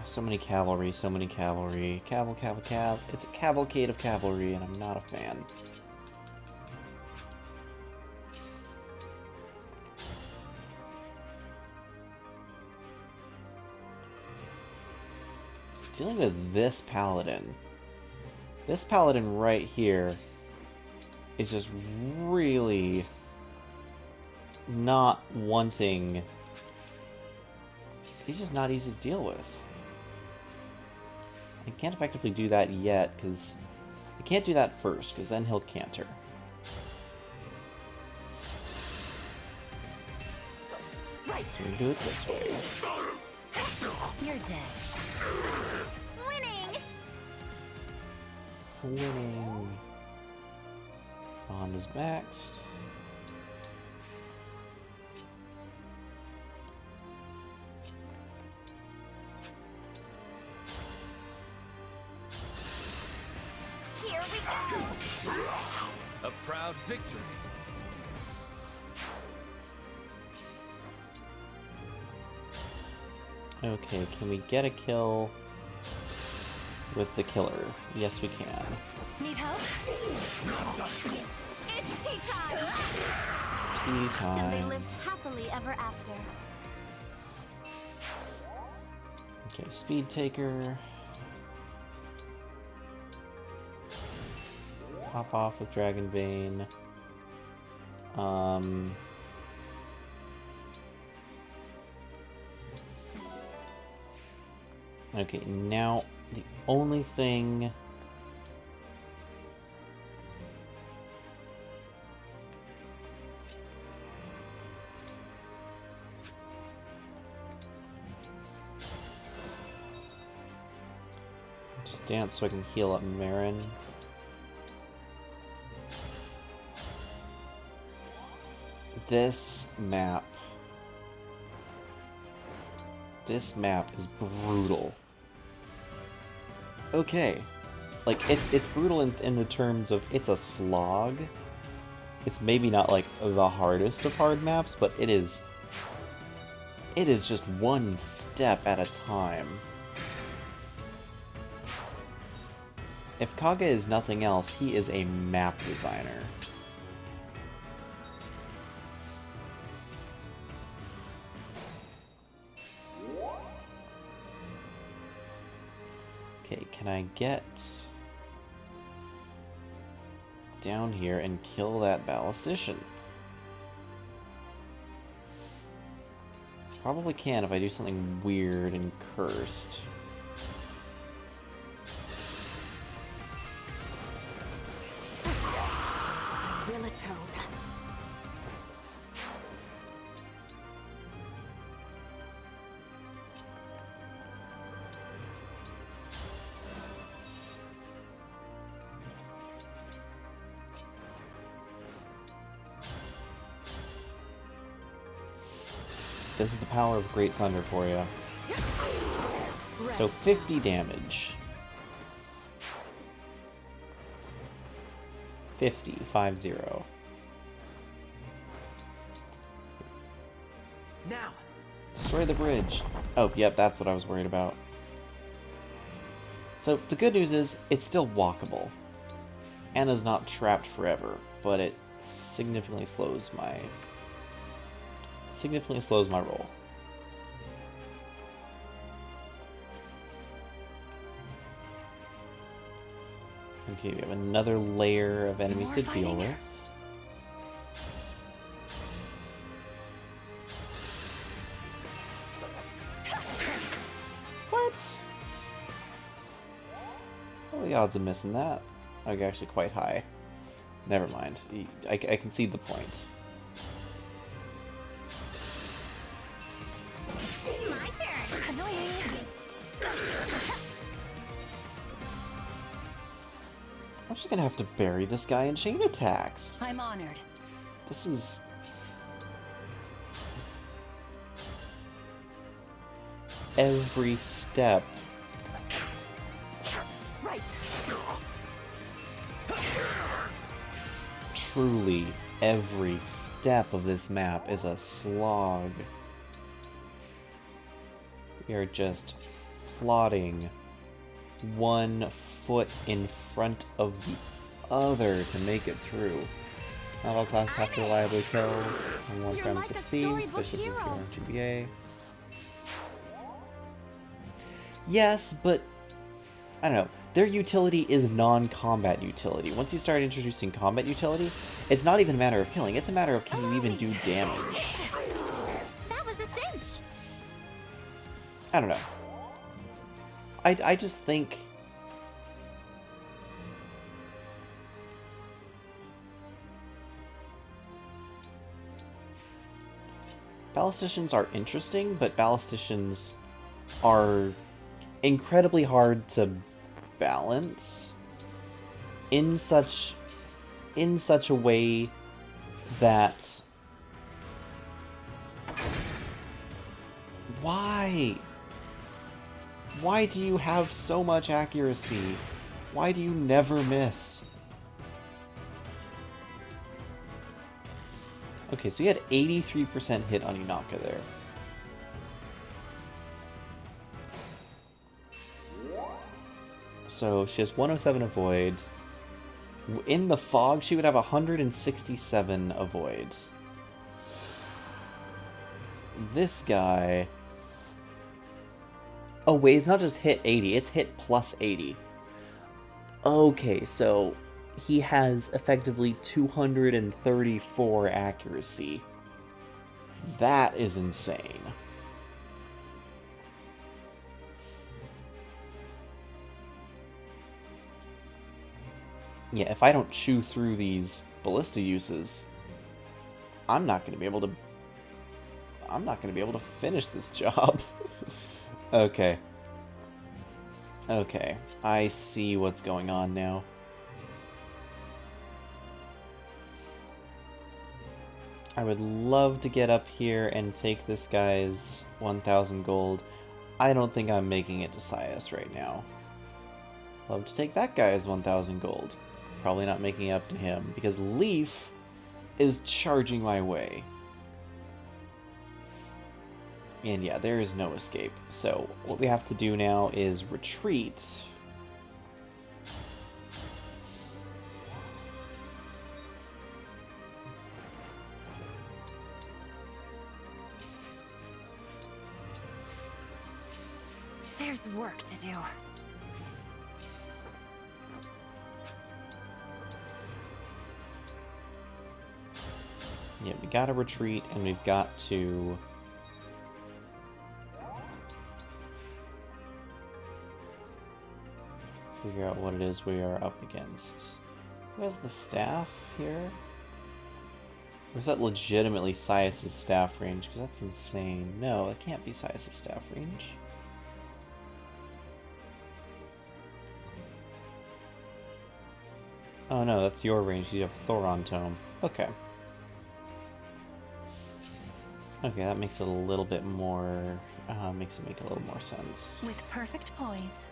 Speaker 1: So many cavalry, so many cavalry. Cav. It's a cavalcade of cavalry, and I'm not a fan. Dealing with this paladin. This paladin right here is just really not wanting... He's just not easy to deal with. I can't effectively do that yet, because I can't do that first, because then he'll canter.
Speaker 5: Right.
Speaker 1: So we do it this way.
Speaker 5: You're dead. Winning.
Speaker 1: Winning. Bond is max.
Speaker 5: Here we go.
Speaker 4: A proud victory.
Speaker 1: Okay, can we get a kill with the killer? Yes, we can.
Speaker 5: Need help? It's tea time.
Speaker 1: Tea
Speaker 2: And they
Speaker 1: time.
Speaker 2: lived happily ever after.
Speaker 1: Okay, speed taker. Pop off with Dragon Bane. Okay, now the only thing Just dance so I can heal up Marin. This map is brutal. Okay. Like, it's brutal in the terms of it's a slog. It's maybe not, like, the hardest of hard maps, but it is just one step at a time. If Kaga is nothing else, he is a map designer. Okay, can I get down here and kill that ballistician? Probably can if I do something weird and cursed. This is the power of Great Thunder for you. So 50 damage. 50.
Speaker 3: Now.
Speaker 1: Destroy the bridge. Oh, yep, that's what I was worried about. So the good news is it's still walkable. Anna's not trapped forever, but it significantly slows my roll. Okay, we have another layer of enemies to deal with. What? Well, the odds of missing that are actually quite high. Never mind. I can see the point.
Speaker 5: My turn. Annoying.
Speaker 1: I'm just gonna have to bury this guy in chain attacks.
Speaker 5: I'm honored.
Speaker 1: This is... every step.
Speaker 5: Right.
Speaker 1: Truly, every step of this map is a slog. We are just plodding one foot in front of the other to make it through. Not all classes have to reliably kill. And one
Speaker 5: You're
Speaker 1: from
Speaker 5: like a
Speaker 1: 16,
Speaker 5: storybook
Speaker 1: bishops and
Speaker 5: hero.
Speaker 1: GBA. Yes, but I don't know. Their utility is non-combat utility. Once you start introducing combat utility, it's not even a matter of killing. It's a matter of can you even do damage.
Speaker 5: That was a cinch.
Speaker 1: I don't know. I just think... ballisticians are interesting, but ballisticians are incredibly hard to balance in such a way that... Why? Why do you have so much accuracy? Why do you never miss? Okay, so you had 83% hit on Inaka there. So she has 107 avoid. In the fog, she would have 167 avoid. This guy... oh wait, it's not just hit 80, it's hit plus 80. Okay, so he has effectively 234 accuracy. That is insane. Yeah, if I don't chew through these ballista uses, I'm not going to be able to finish this job. Okay. Okay, I see what's going on now. I would love to get up here and take this guy's 1,000 gold. I don't think I'm making it to Sias right now. Love to take that guy's 1,000 gold. Probably not making it up to him, because Leif is charging my way. And yeah, there is no escape. So what we have to do now is retreat.
Speaker 2: There's work to do.
Speaker 1: Yeah, we gotta retreat, and we've got to... figure out what it is we are up against. Who has the staff here? Or is that legitimately Sias' staff range? Because that's insane. No, it can't be Sias' staff range. Oh no, that's your range. You have Thoron Tome. Okay. Okay, that makes it a little bit more... makes it make a little more sense.
Speaker 2: With perfect poise.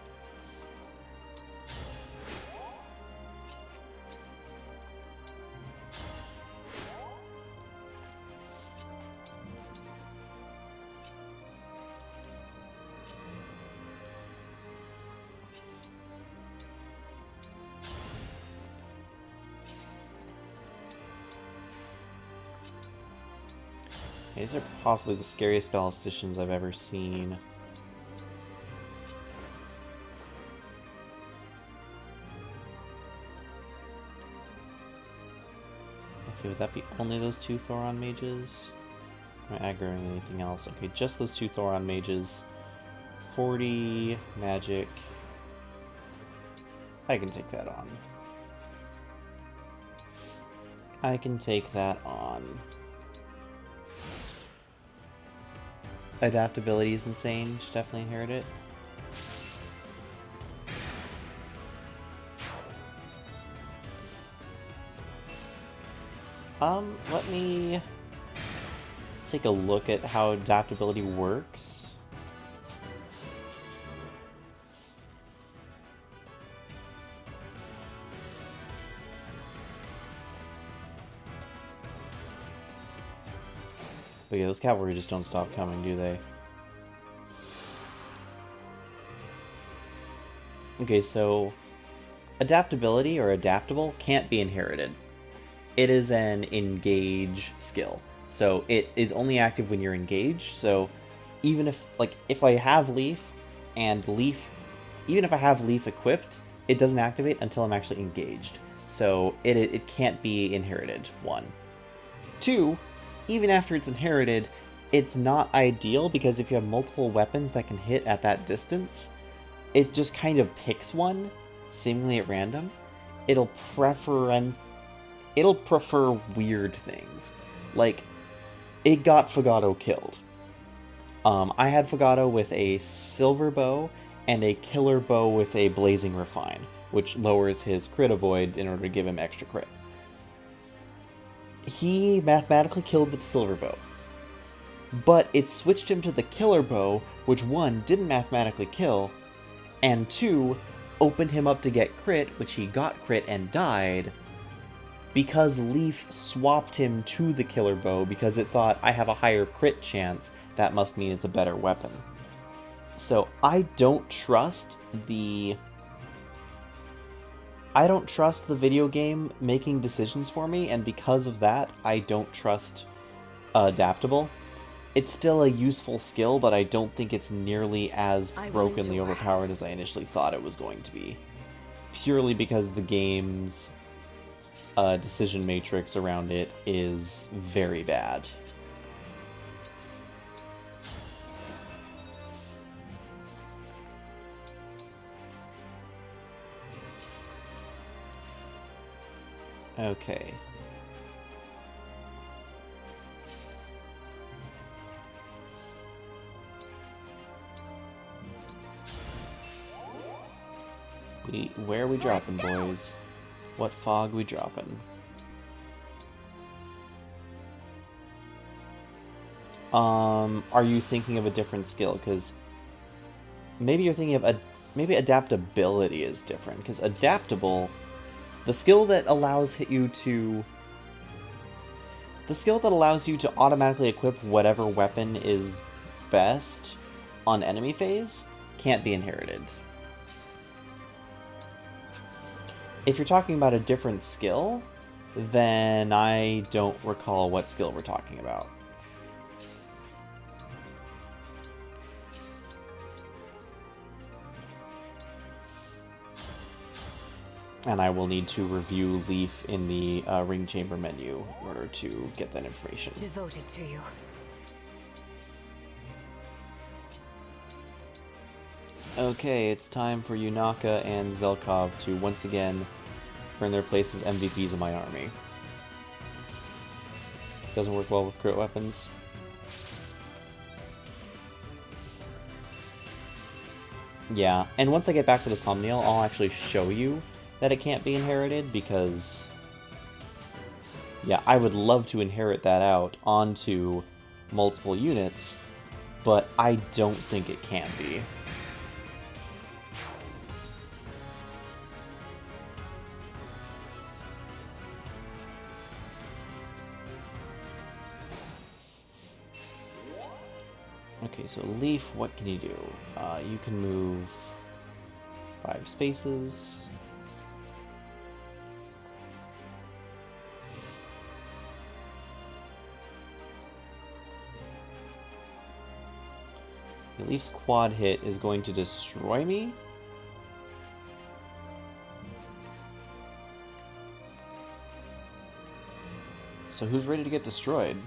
Speaker 1: These are possibly the scariest ballisticians I've ever seen. Okay, would that be only those two Thoron mages? Am I aggroing anything else? Okay, just those two Thoron mages. 40 magic. I can take that on. I can take that on. Adaptability is insane. Should definitely inherit it. Let me take a look at how adaptability works. But yeah, those cavalry just don't stop coming, do they? Okay, so adaptability or adaptable can't be inherited. It is an engage skill. So it is only active when you're engaged. So even if, like, if I have Leif and Leif, even if I have Leif equipped, it doesn't activate until I'm actually engaged. So it can't be inherited, 1. 2, even after it's inherited, it's not ideal because if you have multiple weapons that can hit at that distance, it just kind of picks one, seemingly at random. It'll prefer weird things. Like, it got Fagato killed. I had Fagato with a silver bow and a killer bow with a blazing refine, which lowers his crit avoid in order to give him extra crit. He mathematically killed with the silver bow, but it switched him to the killer bow, which 1, didn't mathematically kill, and 2, opened him up to get crit, which he got crit and died, because Leif swapped him to the killer bow because it thought, I have a higher crit chance, that must mean it's a better weapon. So I don't trust the video game making decisions for me, and because of that, I don't trust adaptable. It's still a useful skill, but I don't think it's nearly as brokenly overpowered as I initially thought it was going to be. Purely because the game's decision matrix around it is very bad. Okay. Where are we dropping, boys? What fog we dropping? Are you thinking of a different skill? Because maybe you're thinking of maybe adaptability is different. Because adaptable, the skill that allows you to automatically equip whatever weapon is best on enemy phase can't be inherited. If you're talking about a different skill, then I don't recall what skill we're talking about. And I will need to review Leif in the ring chamber menu in order to get that information.
Speaker 5: Devoted to you.
Speaker 1: Okay, it's time for Yunaka and Zelkov to once again earn their place as MVPs of my army. Doesn't work well with crit weapons. Yeah, and once I get back to this thumbnail, I'll actually show you that it can't be inherited, because yeah, I would love to inherit that out onto multiple units, but I don't think it can be. Okay, so Leif, what can you do? You can move 5 spaces. Leif's quad hit is going to destroy me. So who's ready to get destroyed?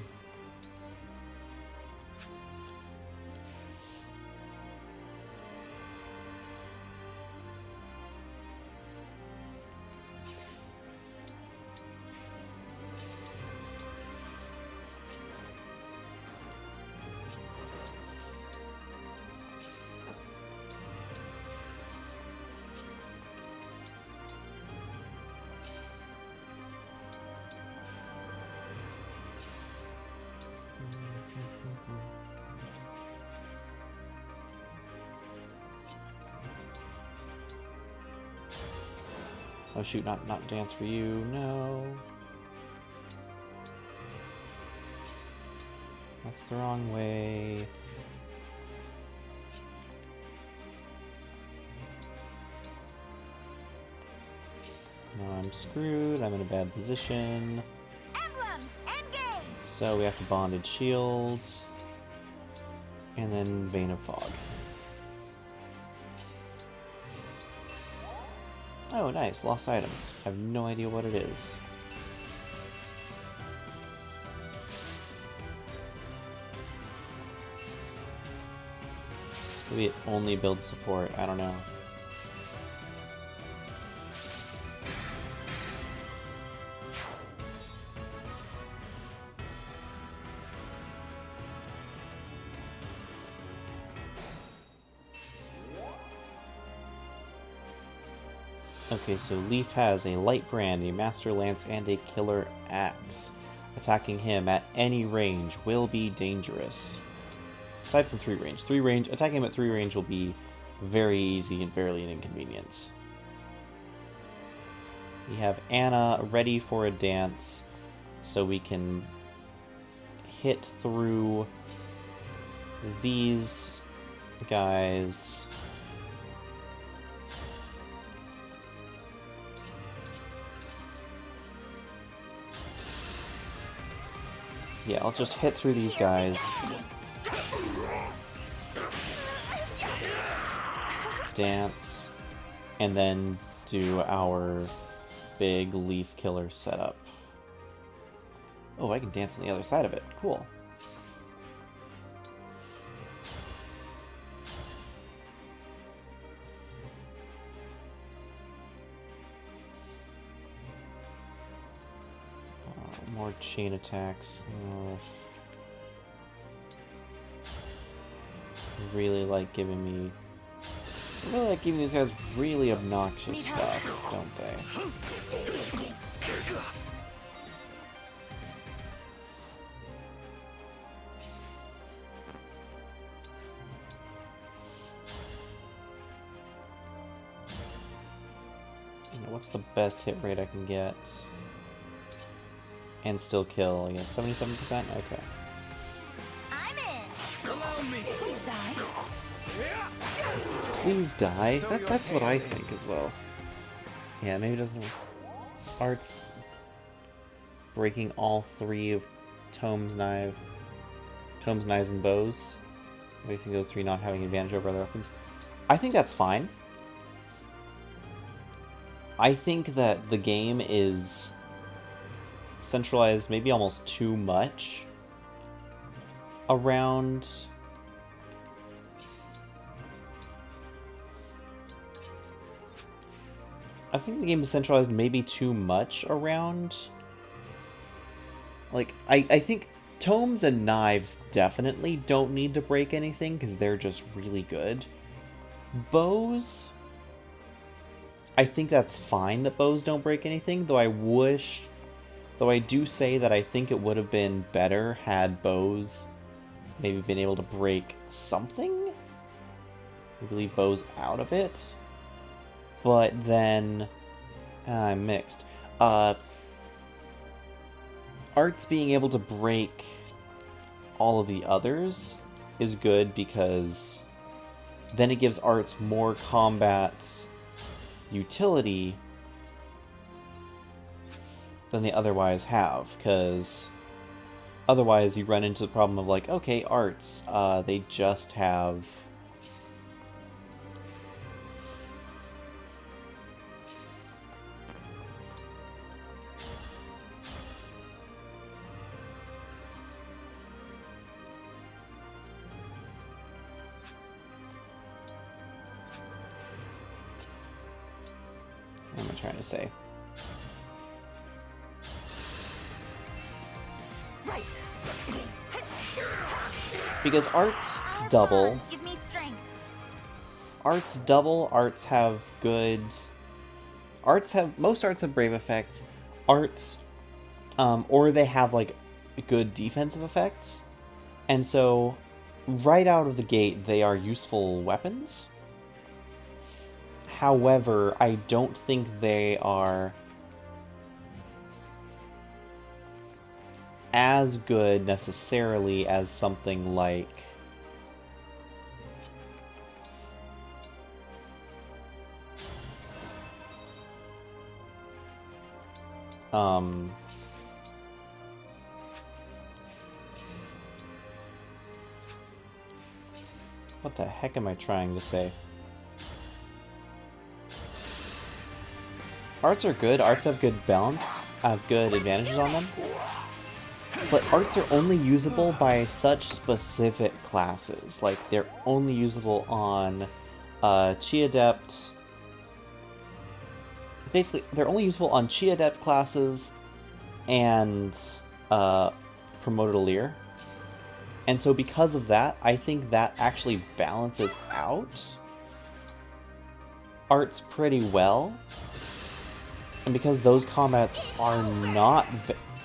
Speaker 1: Oh shoot, not dance for you, no. That's the wrong way. Now I'm screwed, I'm in a bad position.
Speaker 5: Emblem, engage!
Speaker 1: So we have to bonded shield. And then Vein of Fog. Oh, nice. Lost item. I have no idea what it is. Maybe it only builds support. I don't know. Okay, so Leif has a light brand, a master lance, and a killer axe. Attacking him at any range will be dangerous. Aside from 3 range. Attacking him at 3 range will be very easy and barely an inconvenience. We have Anna ready for a dance, so we can hit through these guys. Yeah, I'll just hit through these guys. Dance. And then do our big Leif killer setup. Oh, I can dance on the other side of it. Cool. More chain attacks. Really like giving me I really like giving these guys really obnoxious stuff, don't they? What's the best hit rate I can get? And still kill, yeah, 77%? Okay.
Speaker 5: I'm in.
Speaker 4: Allow me.
Speaker 2: Please die.
Speaker 1: Please die? That's what I think as well. Yeah, maybe it doesn't... Art's breaking all 3 of Tome's knives and bows. What do you think of those 3 not having advantage over other weapons? I think that's fine. I think that the game is centralized maybe almost too much around... I think the game is centralized maybe too much around... Like, I think tomes and knives definitely don't need to break anything because they're just really good. Bows... I think that's fine that bows don't break anything, though I do say that I think it would have been better had bows maybe been able to break something? Maybe leave bows out of it? But then... I'm mixed. Art's being able to break all of the others is good because then it gives Arts more combat utility than they otherwise have, because otherwise you run into the problem of like, okay, Arts, they just have... What am I trying to say?
Speaker 5: Right.
Speaker 1: Because Arts double.
Speaker 5: Give me strength.
Speaker 1: Arts double, Arts have good... Most Arts have brave effects. Arts, or they have, like, good defensive effects. And so, right out of the gate, they are useful weapons. However, I don't think they are as good necessarily as something like what the heck am I trying to say? Arts are good. Arts have good balance, have good advantages on them. But arts are only usable by such specific classes. Like, they're only usable on Chi Adept. Basically, they're only usable on Chi Adept classes and Promoted Leer. And so because of that, I think that actually balances out arts pretty well. And because those combats are not...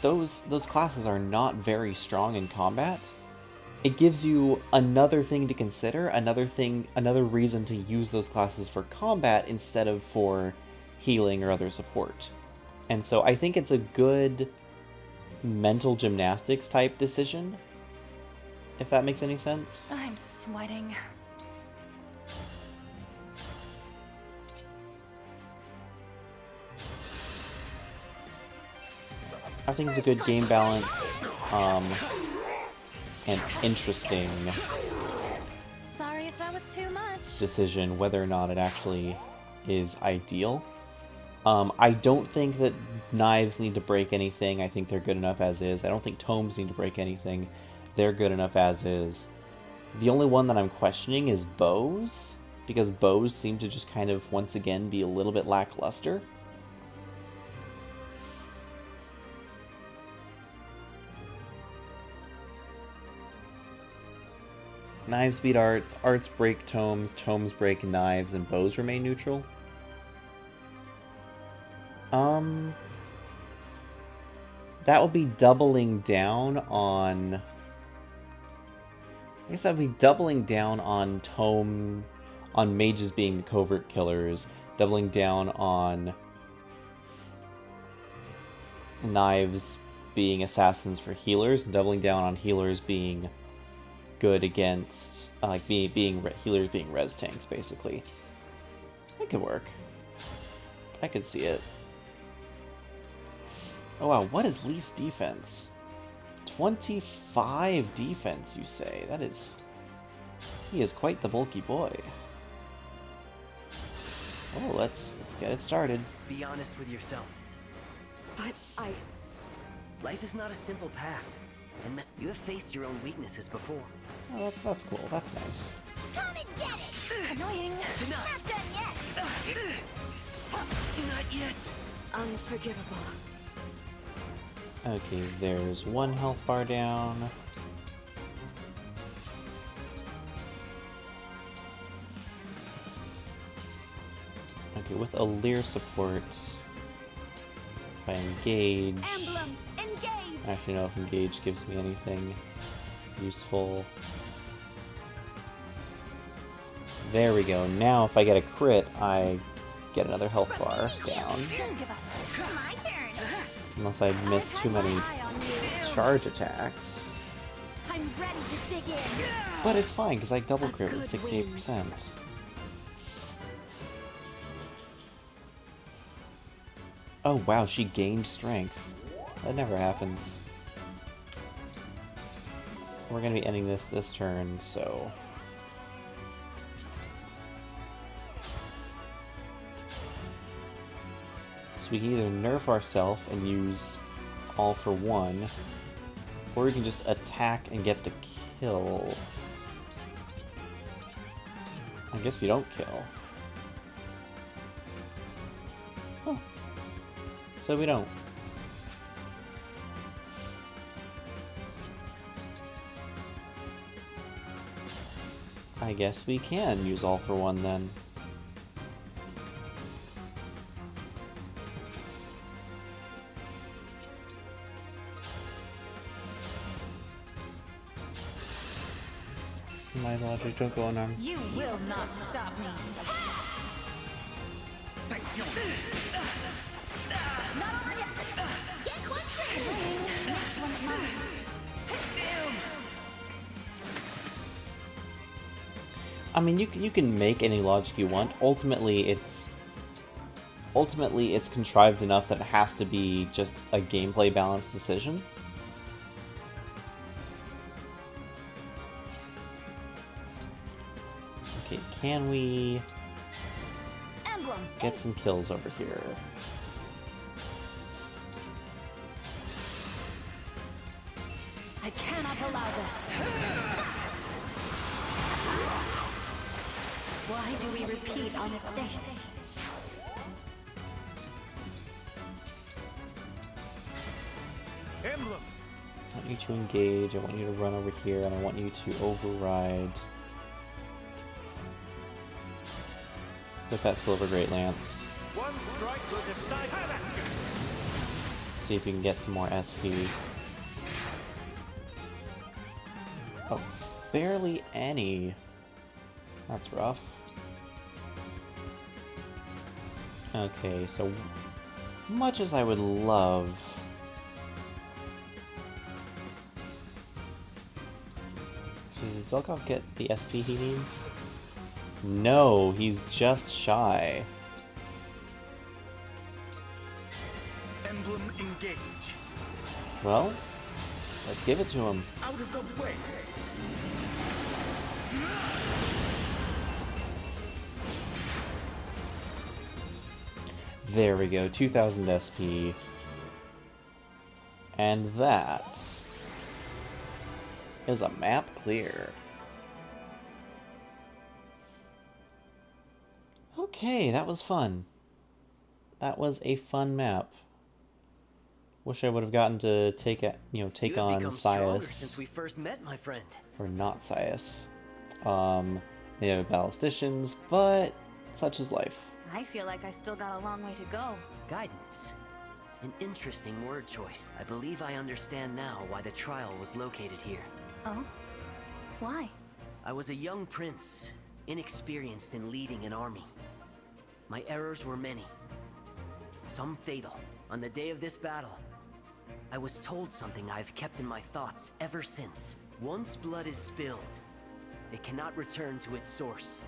Speaker 1: Those classes are not very strong in combat, it gives you another thing to consider, another reason to use those classes for combat instead of for healing or other support. And so I think it's a good mental gymnastics type decision, if that makes any sense.
Speaker 2: I'm sweating.
Speaker 1: I think it's a good game balance, and interesting
Speaker 2: Sorry if that was too much.
Speaker 1: decision whether or not it actually is ideal. I don't think that knives need to break anything. I think they're good enough as is. I don't think tomes need to break anything. They're good enough as is. The only one that I'm questioning is bows, because bows seem to just kind of, once again, be a little bit lackluster. Knives beat arts, arts break tomes, tomes break knives, and bows remain neutral. That would be doubling down on... I guess that would be doubling down on on mages being the covert killers, doubling down on knives being assassins for healers, and doubling down on healers being good against, healers being res tanks, basically. That could work. I could see it. Oh wow, what is Leif's defense? 25 defense, you say? That is... He is quite the bulky boy. Oh, let's get it started.
Speaker 3: Be honest with yourself.
Speaker 2: But
Speaker 3: Life is not a simple path. And you have faced your own weaknesses before.
Speaker 1: Oh, that's cool. That's nice.
Speaker 5: Come and get it!
Speaker 2: Annoying.
Speaker 5: Not done yet!
Speaker 3: Not yet.
Speaker 2: Unforgivable.
Speaker 1: Okay, there's one health bar down. Okay, with a Lear support, if I engage...
Speaker 5: Emblem, engage!
Speaker 1: Actually, no, if engage gives me anything useful. There we go. Now, if I get a crit, I get another health bar down.
Speaker 5: Just give up. My turn!
Speaker 1: Unless I miss too many charge attacks.
Speaker 5: I'm ready to dig in!
Speaker 1: But it's fine, because I double crit with 68%. Oh wow, she gained strength. That never happens. We're gonna be ending this turn, so... So we can either nerf ourselves and use all for one, or we can just attack and get the kill. I guess we don't kill. Huh. So we don't. I guess we can use all for one then. My logic don't go on arm.
Speaker 5: You will not stop me! Not over yet! Get closer!
Speaker 1: I mean, you can make any logic you want. Ultimately, it's contrived enough that it has to be just a gameplay balanced decision. Okay, can we
Speaker 5: Emblem!
Speaker 1: get some kills over here?
Speaker 2: I cannot allow this. Why do we repeat our mistakes?
Speaker 4: Emblem.
Speaker 1: I want you to engage, I want you to run over here, and I want you to override with that Silver Great Lance.
Speaker 4: One strike will decide. Have at you.
Speaker 1: See if you can get some more SP. Oh, barely any. That's rough. Okay, so much as I would love... Did Zelkov get the SP he needs? No, he's just shy.
Speaker 4: Emblem engage.
Speaker 1: Well, let's give it to him.
Speaker 4: Out of the way.
Speaker 1: There we go, 2000 SP. And that is a map clear. Okay, that was fun. That was a fun map. Wish I would have gotten to take
Speaker 3: You have
Speaker 1: on
Speaker 3: become stronger
Speaker 1: Sias.
Speaker 3: since we first met, my friend.
Speaker 1: Or not Sias. They have ballisticians, but such is life.
Speaker 2: I feel like I still got a long way to go.
Speaker 3: Guidance. An interesting word choice. I believe I understand now why the trial was located here.
Speaker 2: Oh? Why?
Speaker 3: I was a young prince, inexperienced in leading an army. My errors were many, some fatal. On the day of this battle, I was told something I've kept in my thoughts ever since. Once blood is spilled, it cannot return to its source.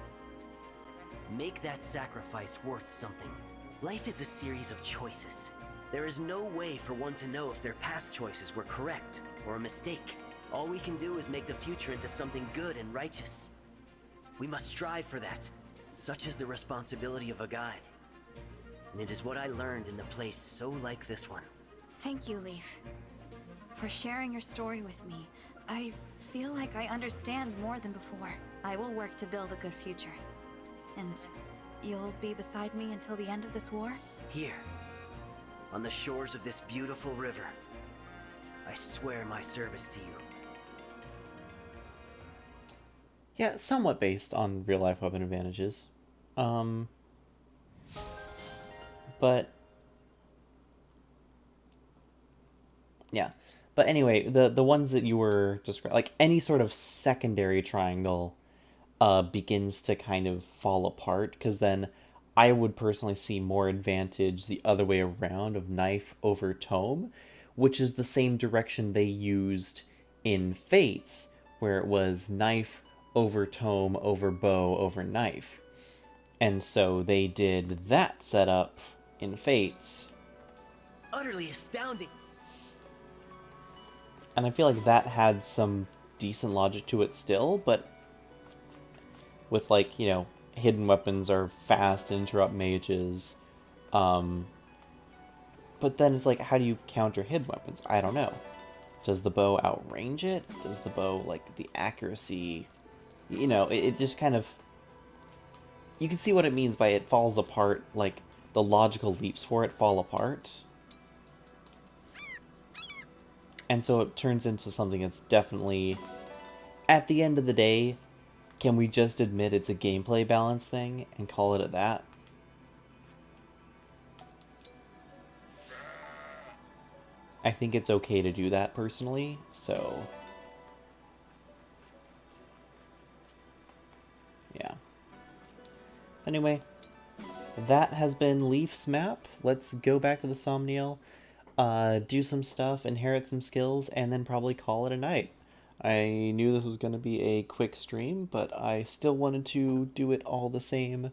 Speaker 3: Make that sacrifice worth something. Life is a series of choices. There is no way for one to know if their past choices were correct or a mistake. All we can do is make the future into something good and righteous. We must strive for that. Such is the responsibility of a guide. And it is what I learned in a place so like this one.
Speaker 2: Thank you, Leif, for sharing your story with me. I feel like I understand more than before. I will work to build a good future. And you'll be beside me until the end of this war?
Speaker 3: Here, on the shores of this beautiful river, I swear my service to you.
Speaker 1: Yeah, somewhat based on real-life weapon advantages. But yeah. But anyway, the ones that you were describing, like any sort of secondary triangle, begins to kind of fall apart, because then I would personally see more advantage the other way around of knife over tome, which is the same direction they used in Fates, where it was knife over tome over bow over knife. And so they did that setup in Fates.
Speaker 3: Utterly astounding.
Speaker 1: And I feel like that had some decent logic to it still, but with, like, you know, hidden weapons are fast and interrupt mages. But then it's like, how do you counter hidden weapons? I don't know. Does the bow outrange it? Does the bow, like, the accuracy... You know, it just kind of... You can see what it means by it falls apart, like, the logical leaps for it fall apart. And so it turns into something that's definitely... At the end of the day, can we just admit it's a gameplay balance thing and call it at that? I think it's okay to do that personally, so... Yeah. Anyway, that has been Leif's map. Let's go back to the Somniel, do some stuff, inherit some skills, and then probably call it a night. I knew this was going to be a quick stream, but I still wanted to do it all the same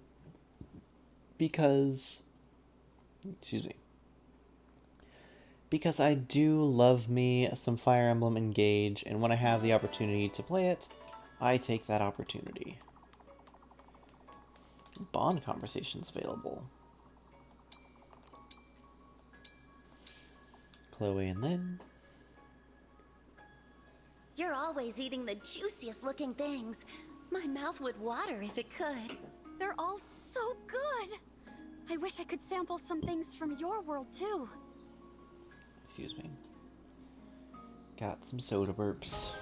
Speaker 1: because... Excuse me. Because I do love me some Fire Emblem Engage, and when I have the opportunity to play it, I take that opportunity. Bond conversations available. Chloe and Lynn.
Speaker 5: You're always eating the juiciest looking things. My mouth would water if it could.
Speaker 6: They're all so good. I wish I could sample some things from your world too.
Speaker 1: Excuse me. Got some soda burps.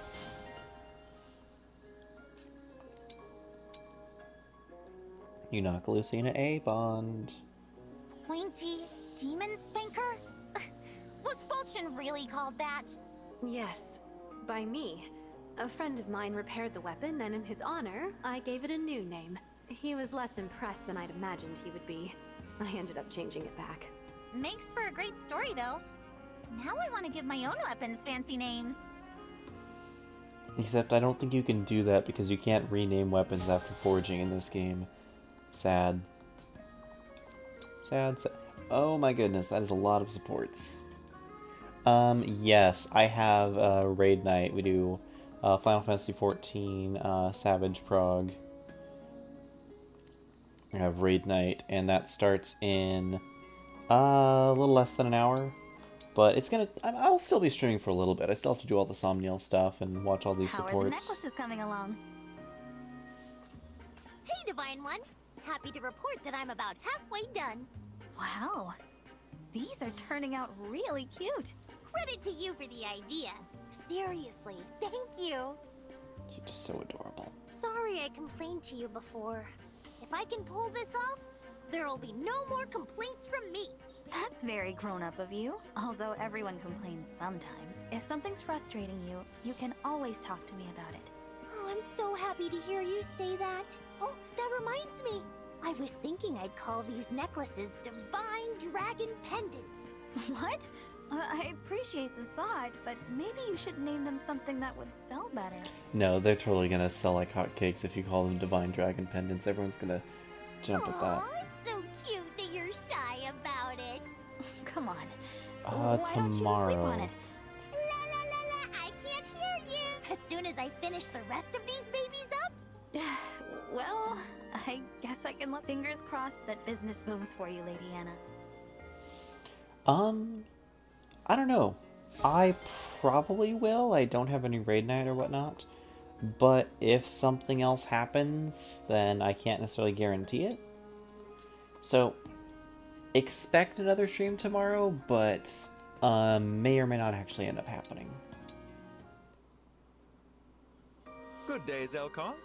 Speaker 1: You knock Lucina A, Bond.
Speaker 5: Pointy demon spanker? Was Fulchen really called that?
Speaker 6: Yes, by me. A friend of mine repaired the weapon, and in his honor, I gave it a new name. He was less impressed than I'd imagined he would be. I ended up changing it back.
Speaker 5: Makes for a great story, though. Now I want to give my own weapons fancy names.
Speaker 1: Except I don't think you can do that because you can't rename weapons after forging in this game. Sad. Sad, sad. Oh my goodness, that is a lot of supports. Yes, I have Raid Night. We do Final Fantasy XIV, Savage Prague. I have Raid Night, and that starts in a little less than an hour. But it's gonna... I'll still be streaming for a little bit. I still have to do all the Somniel stuff and watch all these
Speaker 2: How
Speaker 1: supports.
Speaker 2: are the necklaces coming along?
Speaker 5: Hey, Divine One. Happy to report that I'm about halfway done.
Speaker 2: Wow, these are turning out really cute.
Speaker 5: Credit to you for the idea. Seriously, thank you.
Speaker 1: You're just so adorable.
Speaker 5: Sorry.
Speaker 7: sorry I complained to you before. If I can pull this off, there'll be no more complaints from me.
Speaker 2: That's very grown-up of you. Although everyone complains sometimes. If something's frustrating you, you can always talk to me about it.
Speaker 7: Oh, I'm so happy to hear you say that. Oh, that reminds me. I was thinking I'd call these necklaces Divine Dragon Pendants.
Speaker 2: What? I appreciate the thought, but maybe you should name them something that would sell better.
Speaker 1: No, they're totally gonna sell like hotcakes if you call them Divine Dragon Pendants. Everyone's gonna jump at that.
Speaker 7: Aw, it's so cute that you're shy about it.
Speaker 2: Come on. Why don't you sleep
Speaker 1: Tomorrow.
Speaker 2: on it?
Speaker 7: La la la la, I can't hear you. As soon as I finish the rest of these babies up.
Speaker 2: Well, I guess I can let fingers crossed that business booms for you, Lady Anna.
Speaker 1: I don't know. I probably will. I don't have any raid night or whatnot. But if something else happens, then I can't necessarily guarantee it. So, expect another stream tomorrow, but may or may not actually end up happening.
Speaker 4: Good day, Zelkov.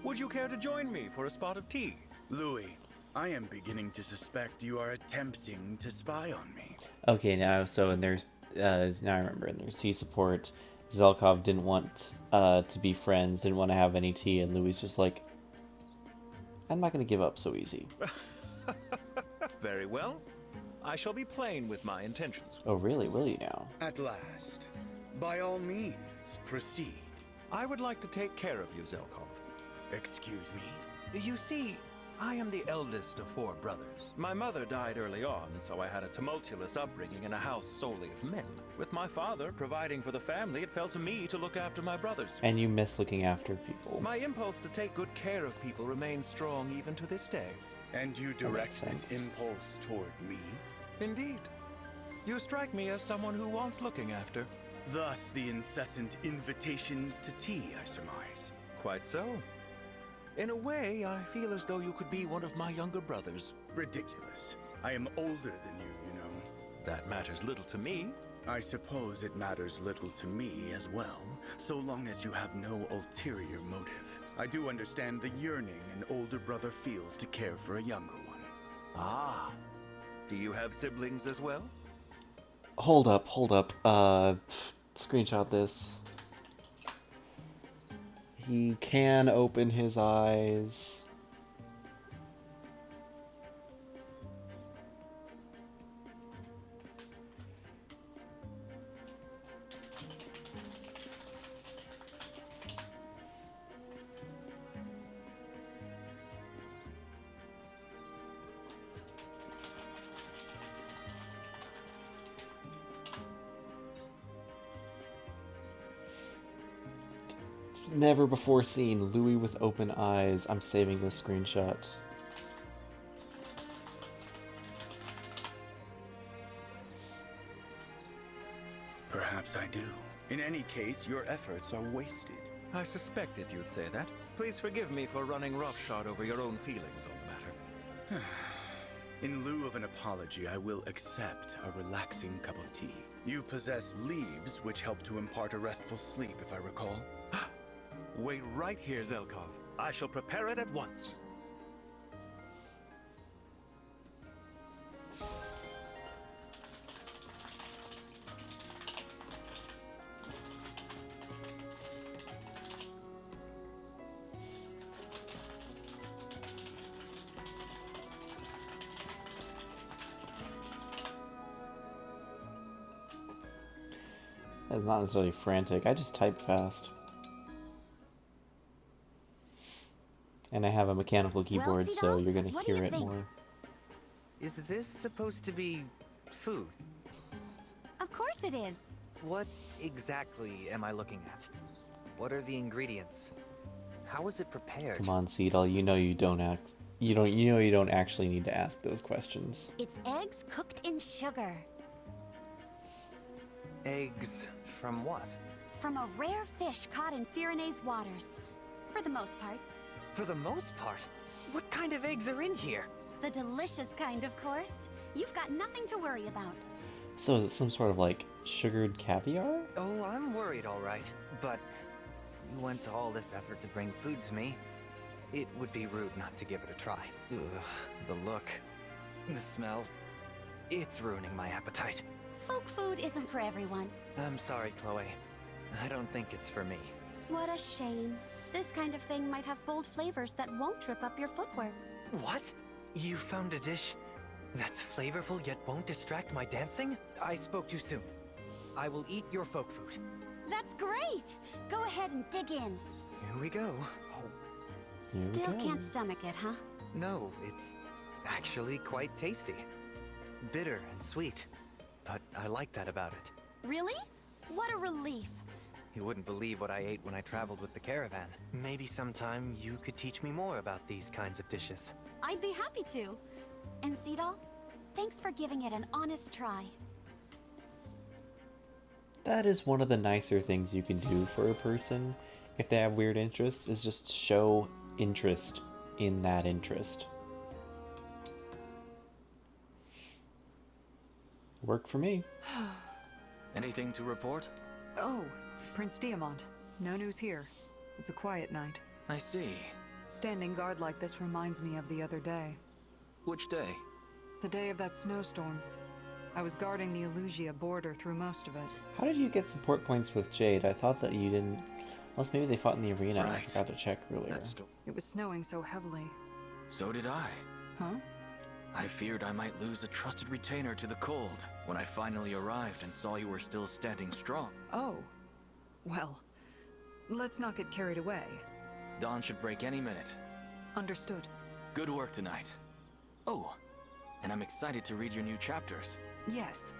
Speaker 4: Would you care to join me for a spot of tea?
Speaker 8: Louis, I am beginning to suspect you are attempting to spy on me.
Speaker 1: Okay, now, so in there's, now I remember, in their C support, Zelkov didn't want to be friends, didn't want to have any tea, and Louis just like, I'm not going to give up so easy.
Speaker 4: Very well. I shall be plain with my intentions.
Speaker 1: Oh, really? Will you now?
Speaker 8: At last. By all means, proceed.
Speaker 4: I would like to take care of you, Zelkov.
Speaker 8: Excuse me?
Speaker 4: You see, I am the eldest of 4 brothers. My mother died early on, so I had a tumultuous upbringing in a house solely of men. With my father providing for the family, it fell to me to look after my brothers.
Speaker 1: And you miss looking after people.
Speaker 4: My impulse to take good care of people remains strong even to this day.
Speaker 8: And you direct
Speaker 1: makes
Speaker 8: this
Speaker 1: sense.
Speaker 8: impulse toward me?
Speaker 4: Indeed. You strike me as someone who wants looking after.
Speaker 8: Thus the incessant invitations to tea, I surmise.
Speaker 4: Quite so. In a way, I feel as though you could be one of my younger brothers.
Speaker 8: Ridiculous. I am older than you know.
Speaker 4: That matters little to me.
Speaker 8: I suppose it matters little to me as well, so long as you have no ulterior motive. I do understand the yearning an older brother feels to care for a younger one.
Speaker 4: Ah. Do you have siblings as well?
Speaker 1: Hold up. Screenshot this. He can open his eyes. Never before seen. Louis with open eyes. I'm saving this screenshot.
Speaker 8: Perhaps I do. In any case, your efforts are wasted.
Speaker 4: I suspected you'd say that. Please forgive me for running roughshod over your own feelings on the matter.
Speaker 8: In lieu of an apology, I will accept a relaxing cup of tea. You possess leaves which help to impart a restful sleep, if I recall.
Speaker 4: Wait right here, Zelkov. I shall prepare it at once.
Speaker 1: That's not necessarily frantic. I just type fast. And I have a mechanical keyboard, so
Speaker 7: Cito,
Speaker 1: you're gonna
Speaker 7: what do
Speaker 1: hear
Speaker 7: you
Speaker 1: it
Speaker 7: think?
Speaker 1: more.
Speaker 9: Is this supposed to be food?
Speaker 2: Of course it is.
Speaker 9: What exactly am I looking at? What are the ingredients? How is it prepared?
Speaker 1: Come on, Seedal. You know you don't act. You know you don't actually need to ask those questions.
Speaker 7: It's eggs cooked in sugar.
Speaker 9: Eggs from what?
Speaker 7: From a rare fish caught in Firene's waters. For the most part.
Speaker 9: For the most part, what kind of eggs are in here?
Speaker 7: The delicious kind, of course. You've got nothing to worry about.
Speaker 1: So is it some sort of like sugared caviar?
Speaker 9: Oh, I'm worried, all right. But you went to all this effort to bring food to me. It would be rude not to give it a try. Ugh, the look, the smell. It's ruining my appetite.
Speaker 5: Folk food isn't for everyone.
Speaker 9: I'm sorry, Chloe. I don't think it's for me.
Speaker 5: What a shame. This kind of thing might have bold flavors that won't trip up your footwork.
Speaker 9: What? You found a dish that's flavorful yet won't distract my dancing? I spoke too soon. I will eat your folk food.
Speaker 5: That's great! Go ahead and dig in.
Speaker 9: Here we go.
Speaker 1: Here we
Speaker 5: Still
Speaker 1: go.
Speaker 5: can't stomach it, huh?
Speaker 9: No, it's actually quite tasty. Bitter and sweet. But I like that about it.
Speaker 5: Really? What a relief.
Speaker 9: You wouldn't believe what I ate when I traveled with the caravan. Maybe sometime you could teach me more about these kinds of dishes.
Speaker 5: I'd be happy to. And Cedal, thanks for giving it an honest try.
Speaker 1: That is one of the nicer things you can do for a person if they have weird interests, is just show interest in that interest. Worked for me.
Speaker 10: Anything to report?
Speaker 11: Oh, Prince Diamant. No news here. It's a quiet night.
Speaker 10: I see.
Speaker 11: Standing guard like this reminds me of the other day.
Speaker 10: Which day?
Speaker 11: The day of that snowstorm. I was guarding the Elusia border through most of it.
Speaker 1: How did you get support points with Jade? I thought that you didn't. Unless maybe they fought in the arena. I
Speaker 10: Right.
Speaker 1: forgot to check earlier.
Speaker 11: It was snowing so heavily.
Speaker 10: So did I.
Speaker 11: Huh?
Speaker 10: I feared I might lose a trusted retainer to the cold when I finally arrived and saw you were still standing strong.
Speaker 11: Oh. Well, let's not get carried away.
Speaker 10: Dawn should break any minute.
Speaker 11: Understood.
Speaker 10: Good work tonight. Oh, and I'm excited to read your new chapters.
Speaker 11: Yes.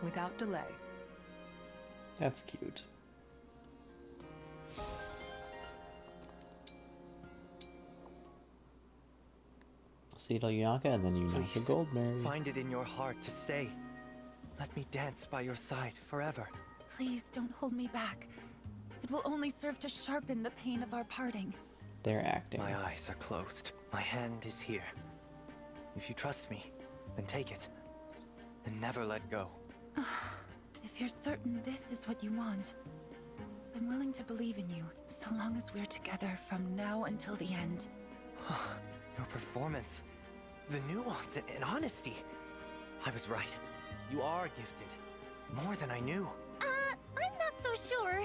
Speaker 11: Without delay.
Speaker 1: That's cute. Cedal Yunaka and then Yunaka
Speaker 9: Please,
Speaker 1: Goldberry.
Speaker 9: find it in your heart to stay. Let me dance by your side forever.
Speaker 12: Please don't hold me back. It will only serve to sharpen the pain of our parting.
Speaker 1: They're acting.
Speaker 9: My eyes are closed. My hand is here. If you trust me, then take it. And never let go.
Speaker 12: If you're certain this is what you want, I'm willing to believe in you, so long as we're together from now until the end.
Speaker 9: Your performance, the nuance and honesty. I was right. You are gifted. More than I knew.
Speaker 7: I'm not so sure.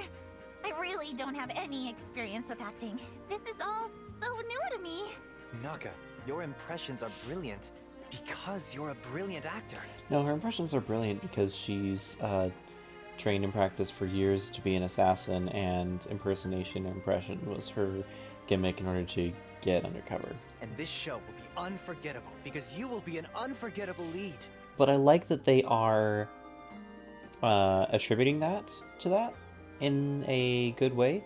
Speaker 7: I really don't have any experience with acting. This is all so new to me.
Speaker 9: Naka, your impressions are brilliant because you're a brilliant actor.
Speaker 1: No, her impressions are brilliant because she's trained and practiced for years to be an assassin, and impersonation and impression was her gimmick in order to get undercover.
Speaker 9: And this show will be unforgettable because you will be an unforgettable lead.
Speaker 1: But I like that they are attributing that to that in a good way,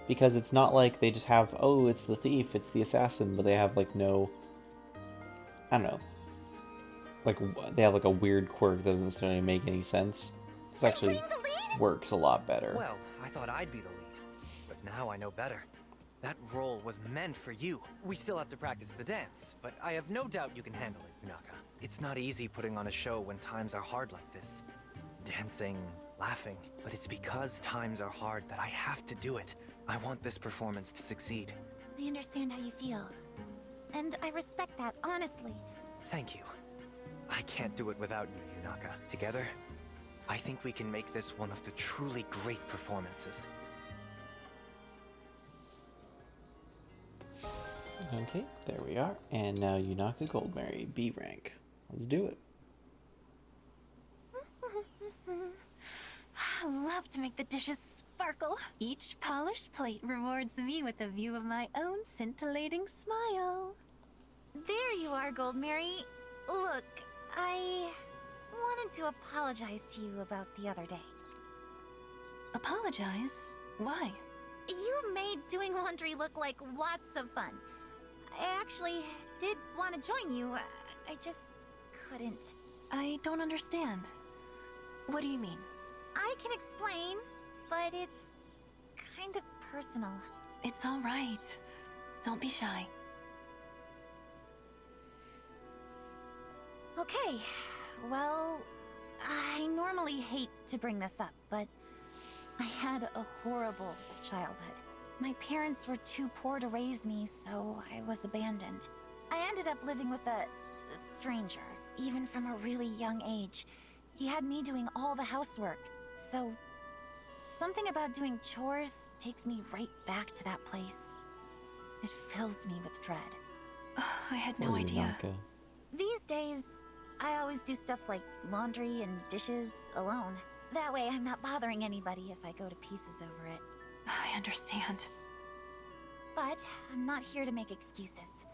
Speaker 1: because it's not like they just have, oh, it's the thief, it's the assassin, but they have like no, I don't know, like they have like a weird quirk that doesn't necessarily make any sense. This actually works a lot better.
Speaker 9: Well, I thought I'd be the lead, but now I know better. That role was meant for you. We still have to practice the dance, but I have no doubt you can handle it, Yunaka. It's not easy putting on a show when times are hard like this. Dancing, laughing, but it's because times are hard that I have to do it. I want this performance to succeed.
Speaker 7: I understand how you feel. And I respect that, honestly.
Speaker 9: Thank you. I can't do it without you, Yunaka. Together, I think we can make this one of the truly great performances.
Speaker 1: Okay, there we are. And now Yunaka Goldberry, B rank. Let's do it.
Speaker 2: I love to make the dishes sparkle. Each polished plate rewards me with a view of my own scintillating smile.
Speaker 7: There you are, Goldberry. Look, I wanted to apologize to you about the other day.
Speaker 2: Apologize? Why?
Speaker 7: You made doing laundry look like lots of fun. I actually did want to join you. I just couldn't.
Speaker 2: I don't understand. What do you mean?
Speaker 7: I can explain, but it's kind of personal.
Speaker 2: It's all right. Don't be shy.
Speaker 7: Okay, well, I normally hate to bring this up, but I had a horrible childhood.
Speaker 13: My parents were too poor to raise me, so I was abandoned. I ended up living with a stranger, even from a really young age. He had me doing all the housework, so something about doing chores takes me right back to that place. It fills me with dread.
Speaker 2: I had no idea.
Speaker 1: Naka.
Speaker 13: These days, I always do stuff like laundry and dishes alone. That way I'm not bothering anybody if I go to pieces over it.
Speaker 2: I understand.
Speaker 13: But I'm not here to make excuses.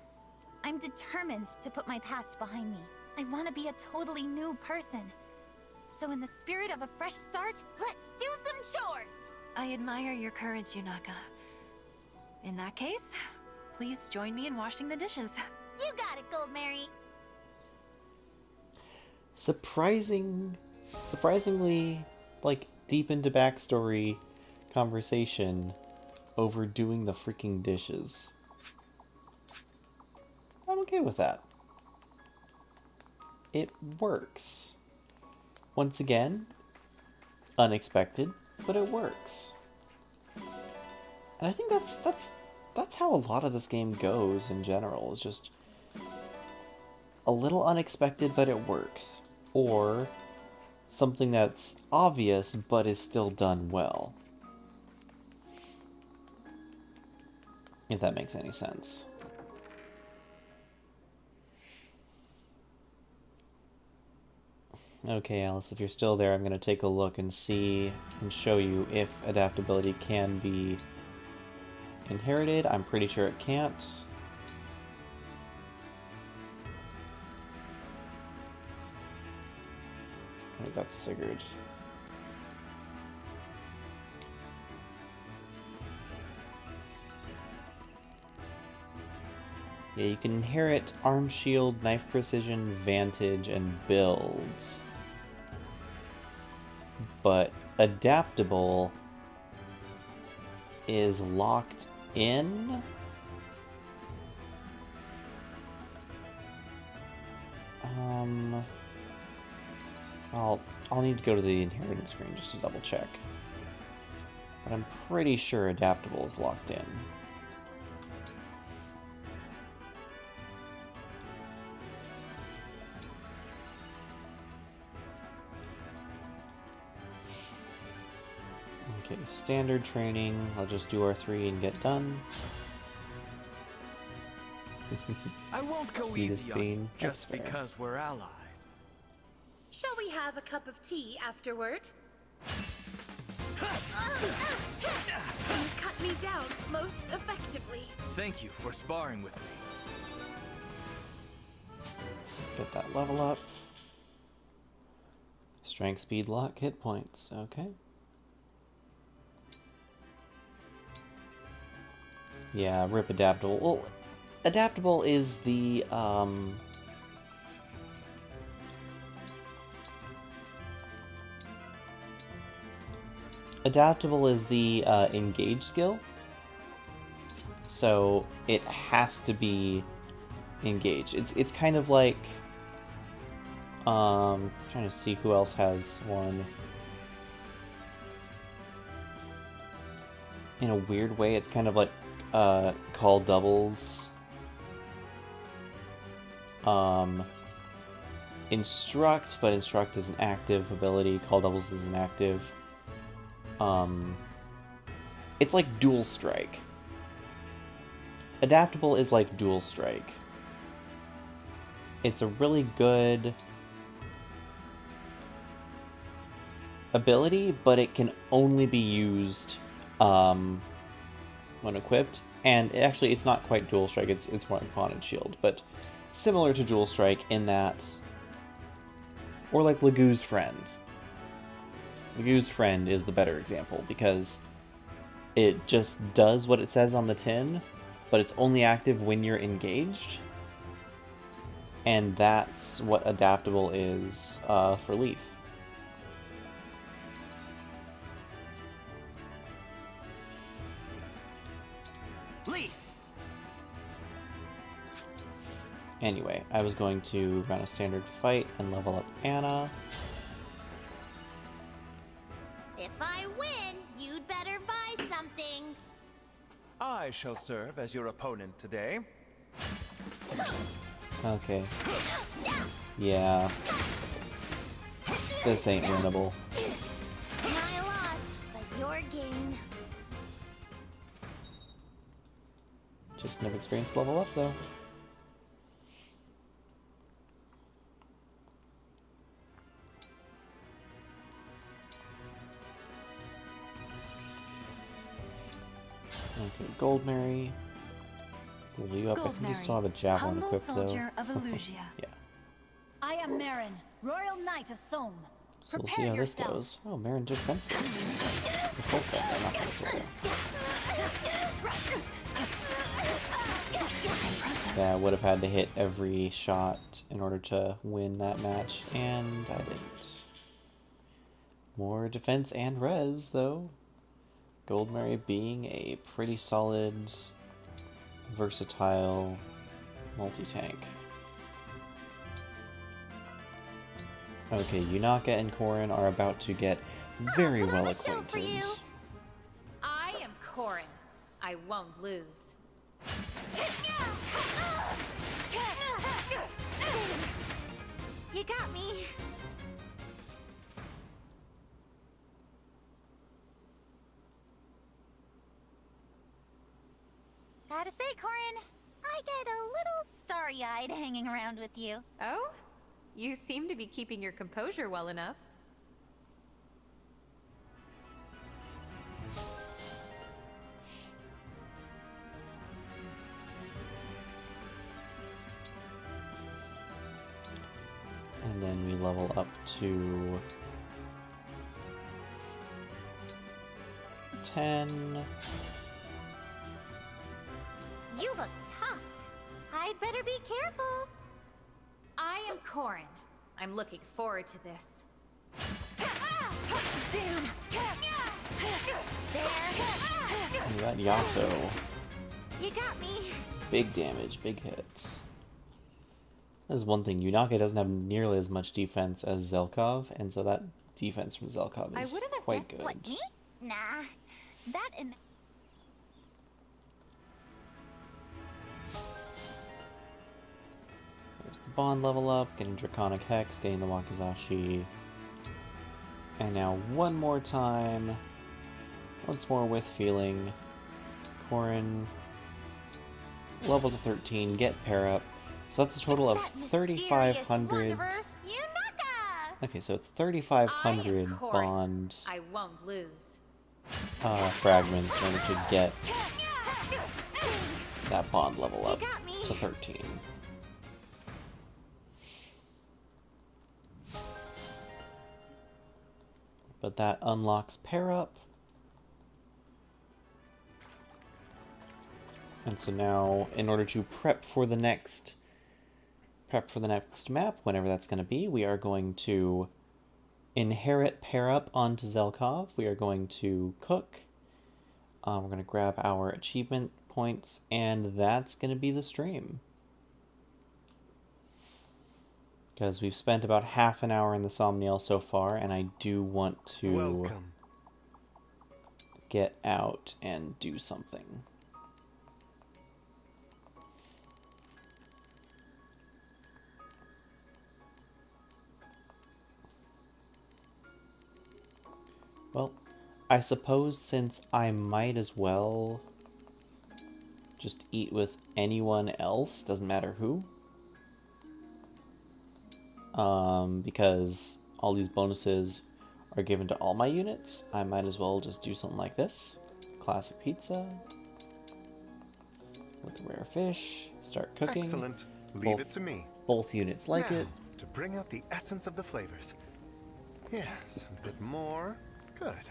Speaker 13: I'm determined to put my past behind me. I want to be a totally new person. So in the spirit of a fresh start, let's do some chores!
Speaker 2: I admire your courage, Yunaka. In that case, please join me in washing the dishes.
Speaker 13: You got it, Gold Mary!
Speaker 1: Surprisingly, like, deep into backstory conversation over doing the freaking dishes. I'm okay with that. It works. Once again, unexpected, but it works. And I think that's how a lot of this game goes in general. It's just a little unexpected, but it works. Or something that's obvious, but is still done well. If that makes any sense. Okay, Alice, if you're still there, I'm going to take a look and see and show you if adaptability can be inherited. I'm pretty sure it can't. I think that's Sigurd. Yeah, you can inherit arm shield, knife precision, vantage, and builds. But adaptable is locked in. I'll need to go to the inheritance screen just to double check. But I'm pretty sure adaptable is locked in. Okay, standard training. I'll just do our 3 and get done.
Speaker 10: I won't go easy on you just because we're allies.
Speaker 14: Shall we have a cup of tea afterward? You cut me down most effectively.
Speaker 10: Thank you for sparring with me.
Speaker 1: Get that level up. Strength, speed, lock, hit points. Okay. Yeah, rip adaptable. Well, adaptable is the, adaptable is the engage skill. So it has to be engaged. It's kind of like trying to see who else has one. In a weird way, it's kind of like call doubles. Instruct, but instruct is an active ability. Call doubles is an active. It's like dual strike. Adaptable is like dual strike. It's a really good ability, but it can only be used when equipped. And actually, it's not quite dual strike. It's more like bonded shield, but similar to dual strike in that, or like Lagu's friend. Lagu's friend is the better example because it just does what it says on the tin, but it's only active when you're engaged. And that's what adaptable is for Leif.
Speaker 3: Leif!
Speaker 1: Anyway, I was going to run a standard fight and level up Anna.
Speaker 7: If I win, you'd better buy something.
Speaker 4: I shall serve as your opponent today.
Speaker 1: Okay. Yeah. This ain't winnable.
Speaker 7: My loss, but your gain.
Speaker 1: Just never experienced level up though. Okay, Goldberry. Level you up. I think you still have a javelin
Speaker 2: humble
Speaker 1: equipped though.
Speaker 2: soldier of Elusia.
Speaker 1: Yeah.
Speaker 2: I am Marin, Royal Knight of Sohm.
Speaker 1: So we'll see how this goes. Oh, Marin did fencing. The full thing, not fencing. Yeah, I would have had to hit every shot in order to win that match, and I didn't. More defense and res, though. Goldberry being a pretty solid, versatile multi-tank. Okay, Yunaka and Korin are about to get very well acquainted.
Speaker 2: I am Korin. I won't lose.
Speaker 13: You got me. Gotta say, Corin, I get a little starry-eyed hanging around with you.
Speaker 2: Oh? You seem to be keeping your composure well enough.
Speaker 1: And then we level up to 10.
Speaker 13: You look tough. I'd better be careful.
Speaker 2: I am Korin. I'm looking forward to this.
Speaker 13: Damn.
Speaker 1: Ooh, that Yato.
Speaker 13: You got me.
Speaker 1: Big damage, big hits. There's one thing, Yunaka doesn't have nearly as much defense as Zelkov, and so that defense from Zelkov is quite good.
Speaker 13: What, me? Nah. That and...
Speaker 1: There's the Bond level up, getting Draconic Hex, getting the Wakizashi. And now one more time. Once more with feeling. Korin. Level to 13, get pair up. So that's a total of 3,500. Okay, so it's 3,500 Bond
Speaker 2: I won't lose.
Speaker 1: fragments in order to get that Bond level up to 13. But that unlocks pair up. And so now, in order to prep for the next map, whenever that's going to be, we are going to inherit pair up onto Zelkov. We are going to cook. We're going to grab our achievement points, and that's going to be the stream. Because we've spent about half an hour in the Somniel so far, and I do want to get out and do something. Well, I suppose since I might as well just eat with anyone else, doesn't matter who. Because all these bonuses are given to all my units, I might as well just do something like this. Classic pizza. With the rare fish. Start cooking.
Speaker 15: Excellent. Leave it to me.
Speaker 1: Both units like
Speaker 15: now,
Speaker 1: it.
Speaker 15: To bring out the essence of the flavors. Yes, a bit more. Good.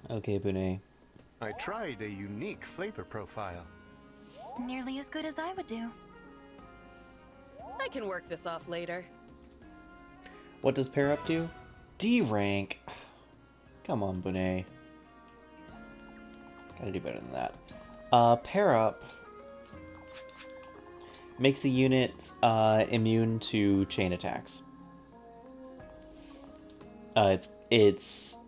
Speaker 1: Okay, Bune.
Speaker 15: I tried a unique flavor profile.
Speaker 13: Nearly as good as I would do.
Speaker 16: I can work this off later.
Speaker 1: What does pair up do? D rank. Come on, Bune. Gotta do better than that. Pair up makes a unit immune to chain attacks. It's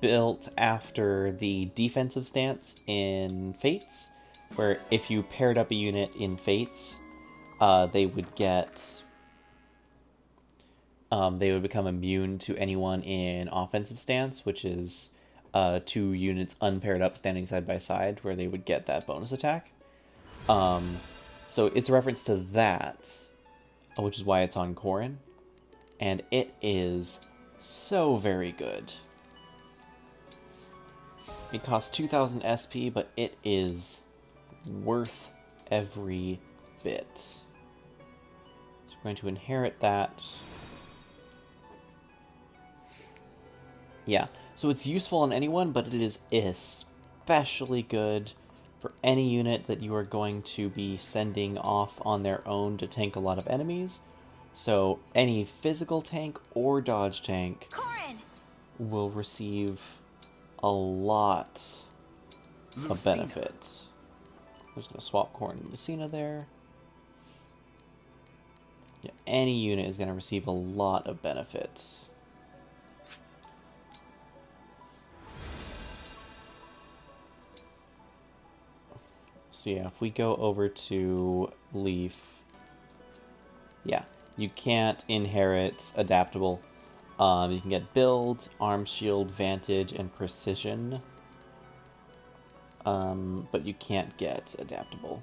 Speaker 1: built after the defensive stance in Fates, where if you paired up a unit in Fates, they would become immune to anyone in offensive stance, which is 2 units unpaired up standing side by side, where they would get that bonus attack. So it's a reference to that, which is why it's on Corrin, and it is so very good. It costs 2,000 SP, but it is worth every bit. So we're going to inherit that. Yeah, so it's useful on anyone, but it is especially good for any unit that you are going to be sending off on their own to tank a lot of enemies. So any physical tank or dodge tank will receive a lot of benefits. I'm just going to swap Corrin and Lucina there. Yeah, any unit is going to receive a lot of benefits. So yeah, if we go over to Leif, yeah, you can't inherit adaptable. You can get build, arm shield, vantage, and precision. But you can't get adaptable.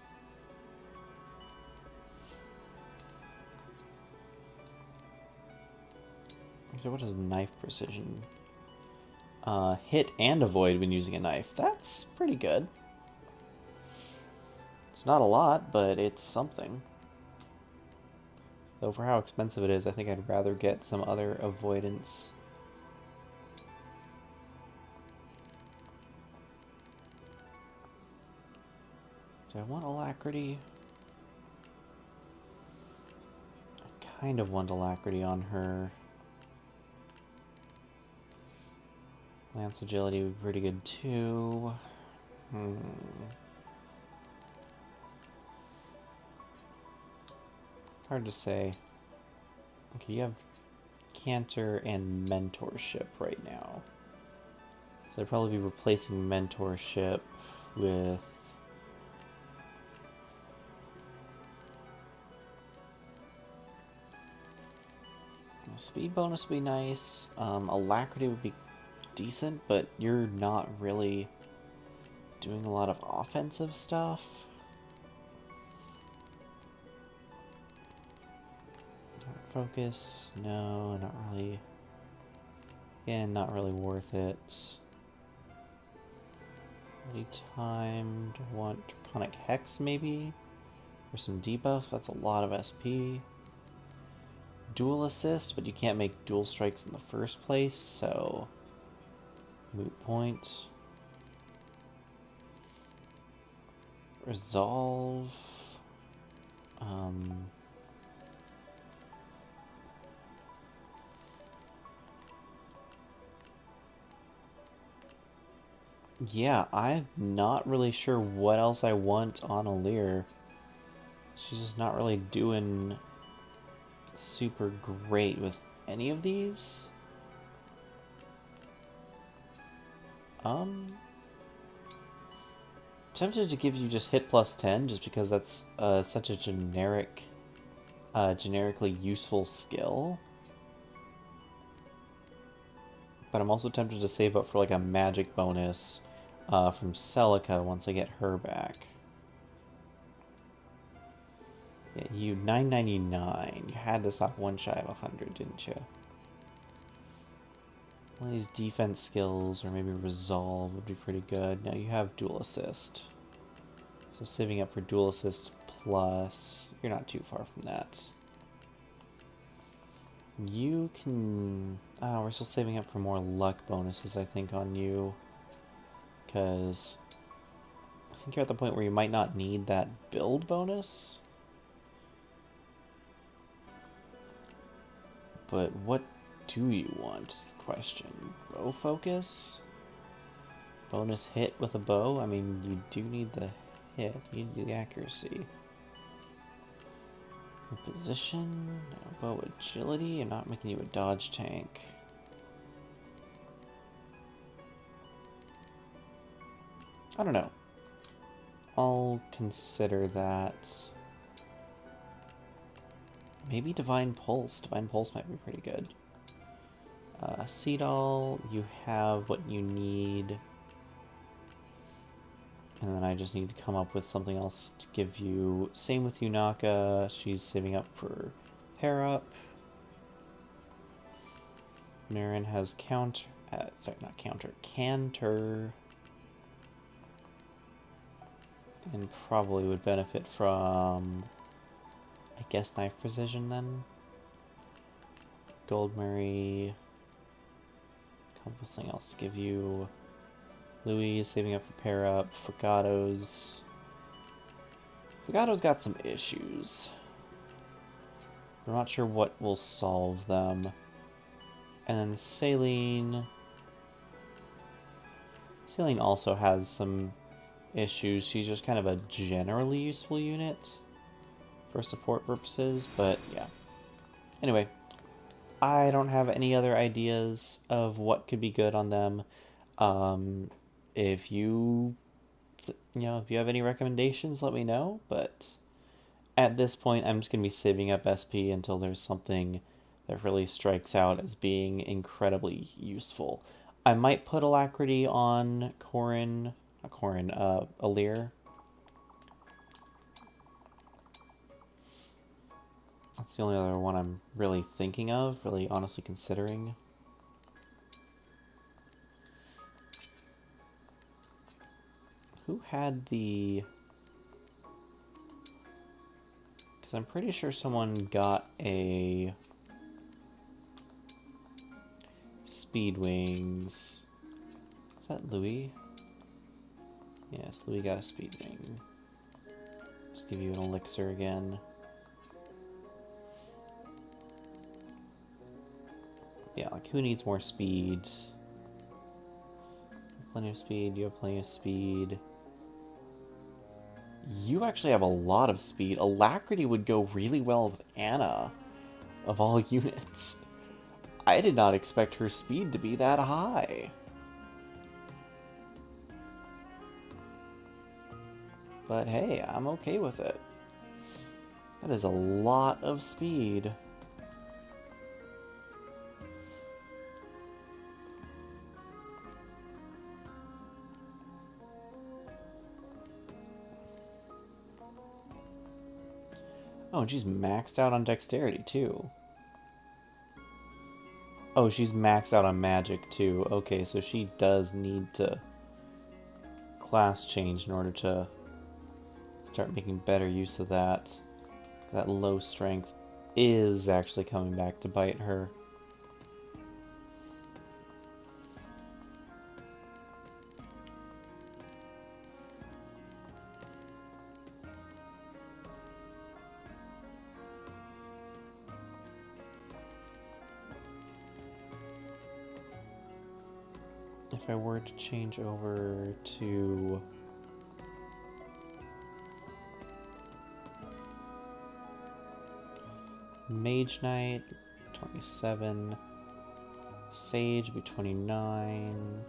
Speaker 1: So what is knife precision? Hit and avoid when using a knife. That's pretty good. It's not a lot, but it's something. Though for how expensive it is, I think I'd rather get some other avoidance. Do I want alacrity? I kind of want alacriity on her. Lance agility would be pretty good too. Hard to say. Okay, you have Cantor and Mentorship right now. So I'd probably be replacing Mentorship with... Speed bonus would be nice. Alacrity would be decent, but you're not really doing a lot of offensive stuff. Focus, no, not really. Again, not really worth it. Really timed. Want Draconic Hex maybe? For some debuff, that's a lot of SP. Dual assist, but you can't make dual strikes in the first place, so moot point. Resolve. Yeah, I'm not really sure what else I want on Alir. She's just not really doing super great with any of these. Tempted to give you just hit plus 10 just because that's such a generically useful skill. But I'm also tempted to save up for like a magic bonus from Celica once I get her back. Yeah, you 999. You had to stop one shy of 100, didn't you? One of these defense skills, or maybe resolve, would be pretty good. Now you have dual assist. So saving up for dual assist plus, you're not too far from that. You can... Oh, we're still saving up for more luck bonuses, I think, on you. Because I think you're at the point where you might not need that build bonus. But what do you want is the question. Bow focus? Bonus hit with a bow? I mean, you do need the hit. You need the accuracy. Position? No. Bow agility? I'm not making you a dodge tank. I don't know. I'll consider that. Maybe Divine Pulse. Divine Pulse might be pretty good. Seedall, you have what you need. And then I just need to come up with something else to give you. Same with Yunaka. She's saving up for pair up. Marin has counter. Sorry, not counter. Canter. And probably would benefit from, I guess, Knife Precision then. Goldberry. Come up with something else to give you. Louis saving up for pair up. Fogato's got some issues. I'm not sure what will solve them. And then Saline. Saline also has some issues. She's just kind of a generally useful unit for support purposes, but yeah. Anyway, I don't have any other ideas of what could be good on them. If you have any recommendations, let me know, but at this point, I'm just going to be saving up SP until there's something that really strikes out as being incredibly useful. I might put Alacrity on Alir. That's the only other one I'm really thinking of, really honestly considering. Who had the... Because I'm pretty sure someone got a... Speed Wings. Is that Louis? Yes, Louis got a Speed Wing. Just give you an elixir again. Yeah, like who needs more speed? Plenty of speed, you have plenty of speed. You actually have a lot of speed. Alacrity would go really well with Anna, of all units. I did not expect her speed to be that high. But hey, I'm okay with it. That is a lot of speed. Oh, and she's maxed out on dexterity, too. Oh, she's maxed out on magic, too. Okay, so she does need to class change in order to start making better use of that. That low strength is actually coming back to bite her. If I were to change over to Mage Knight, 27, Sage be 29.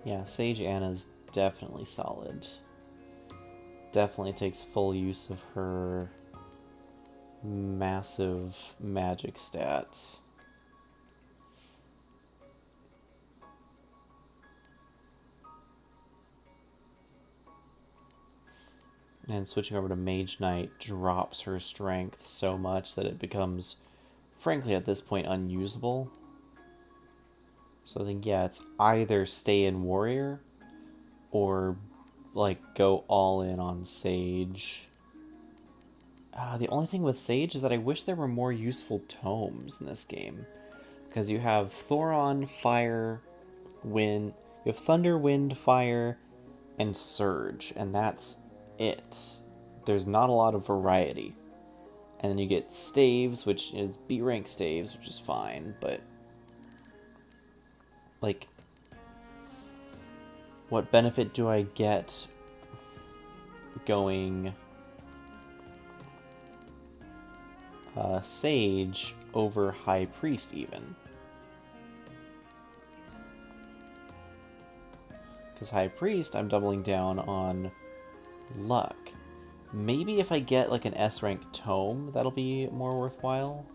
Speaker 1: Yeah, Sage Anna's definitely solid. Definitely takes full use of her massive magic stats. And switching over to Mage Knight drops her strength so much that it becomes, frankly, at this point, unusable. So I think, yeah, it's either stay in Warrior or, like, go all in on Sage. The only thing with Sage is that I wish there were more useful tomes in this game. Because you have Thoron, Fire, Wind, you have Thunder, Wind, Fire, and Surge, and that's it. There's not a lot of variety. And then you get Staves, which is B rank Staves, which is fine, but like, what benefit do I get going Sage over High Priest even? Because High Priest, I'm doubling down on luck. Maybe if I get like an S rank tome, that'll be more worthwhile.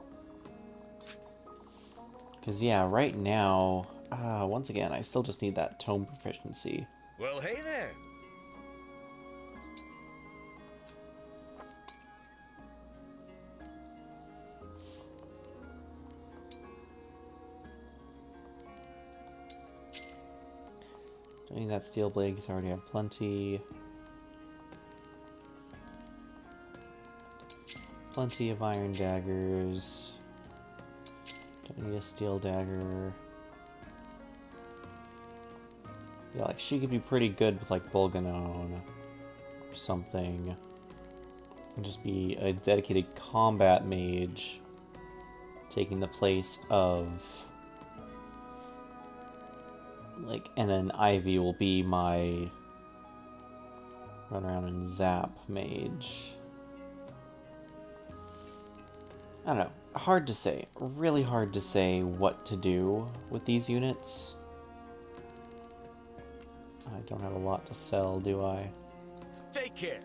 Speaker 1: Because yeah, right now, once again, I still just need that tome proficiency.
Speaker 17: Well, hey there.
Speaker 1: Don't need that steel blade because I already have plenty. Plenty of iron daggers. Don't need a steel dagger. Yeah, like she could be pretty good with like Bolganon or something. And just be a dedicated combat mage taking the place of like, and then Ivy will be my run around and zap mage. I don't know. Hard to say. Really hard to say what to do with these units. I don't have a lot to sell, do I?
Speaker 17: Take care.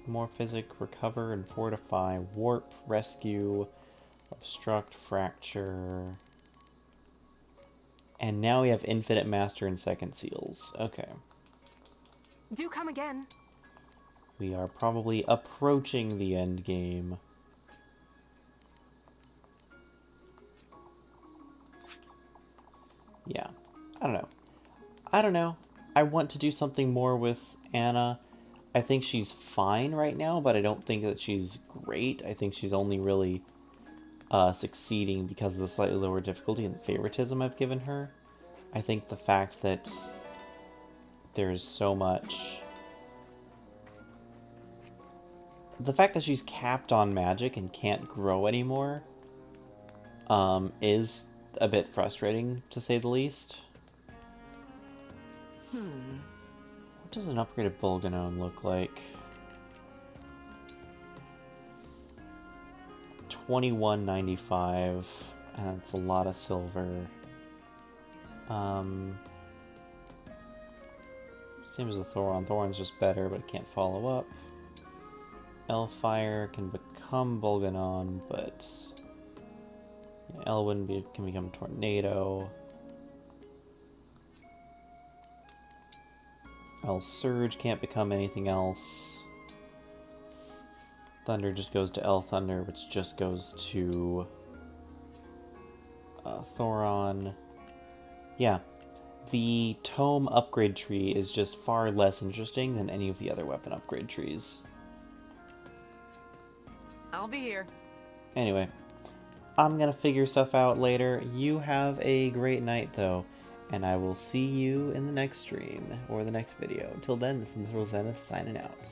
Speaker 1: More physic, recover and fortify, warp, rescue, obstruct, fracture. And now we have infinite master and second seals. Okay.
Speaker 18: Do come again.
Speaker 1: We are probably approaching the end game. Yeah. I don't know. I want to do something more with Anna. I think she's fine right now, but I don't think that she's great. I think she's only really succeeding because of the slightly lower difficulty and the favoritism I've given her. I think the fact that there's so much... The fact that she's capped on magic and can't grow anymore is a bit frustrating, to say the least. What does an upgraded Bolganon look like? 21.95, and that's a lot of silver. Same as the Thoron. Thoron's just better, but it can't follow up. Elfire can become Bolganon, but yeah, Elwyn can become Tornado. Surge can't become anything else. Thunder just goes to Thunder, which just goes to Thoron. Yeah, the tome upgrade tree is just far less interesting than any of the other weapon upgrade trees.
Speaker 18: I'll be here.
Speaker 1: Anyway, I'm gonna figure stuff out later. You have a great night, though, and I will see you in the next stream or the next video. Until then, this is Mr. Zenith signing out.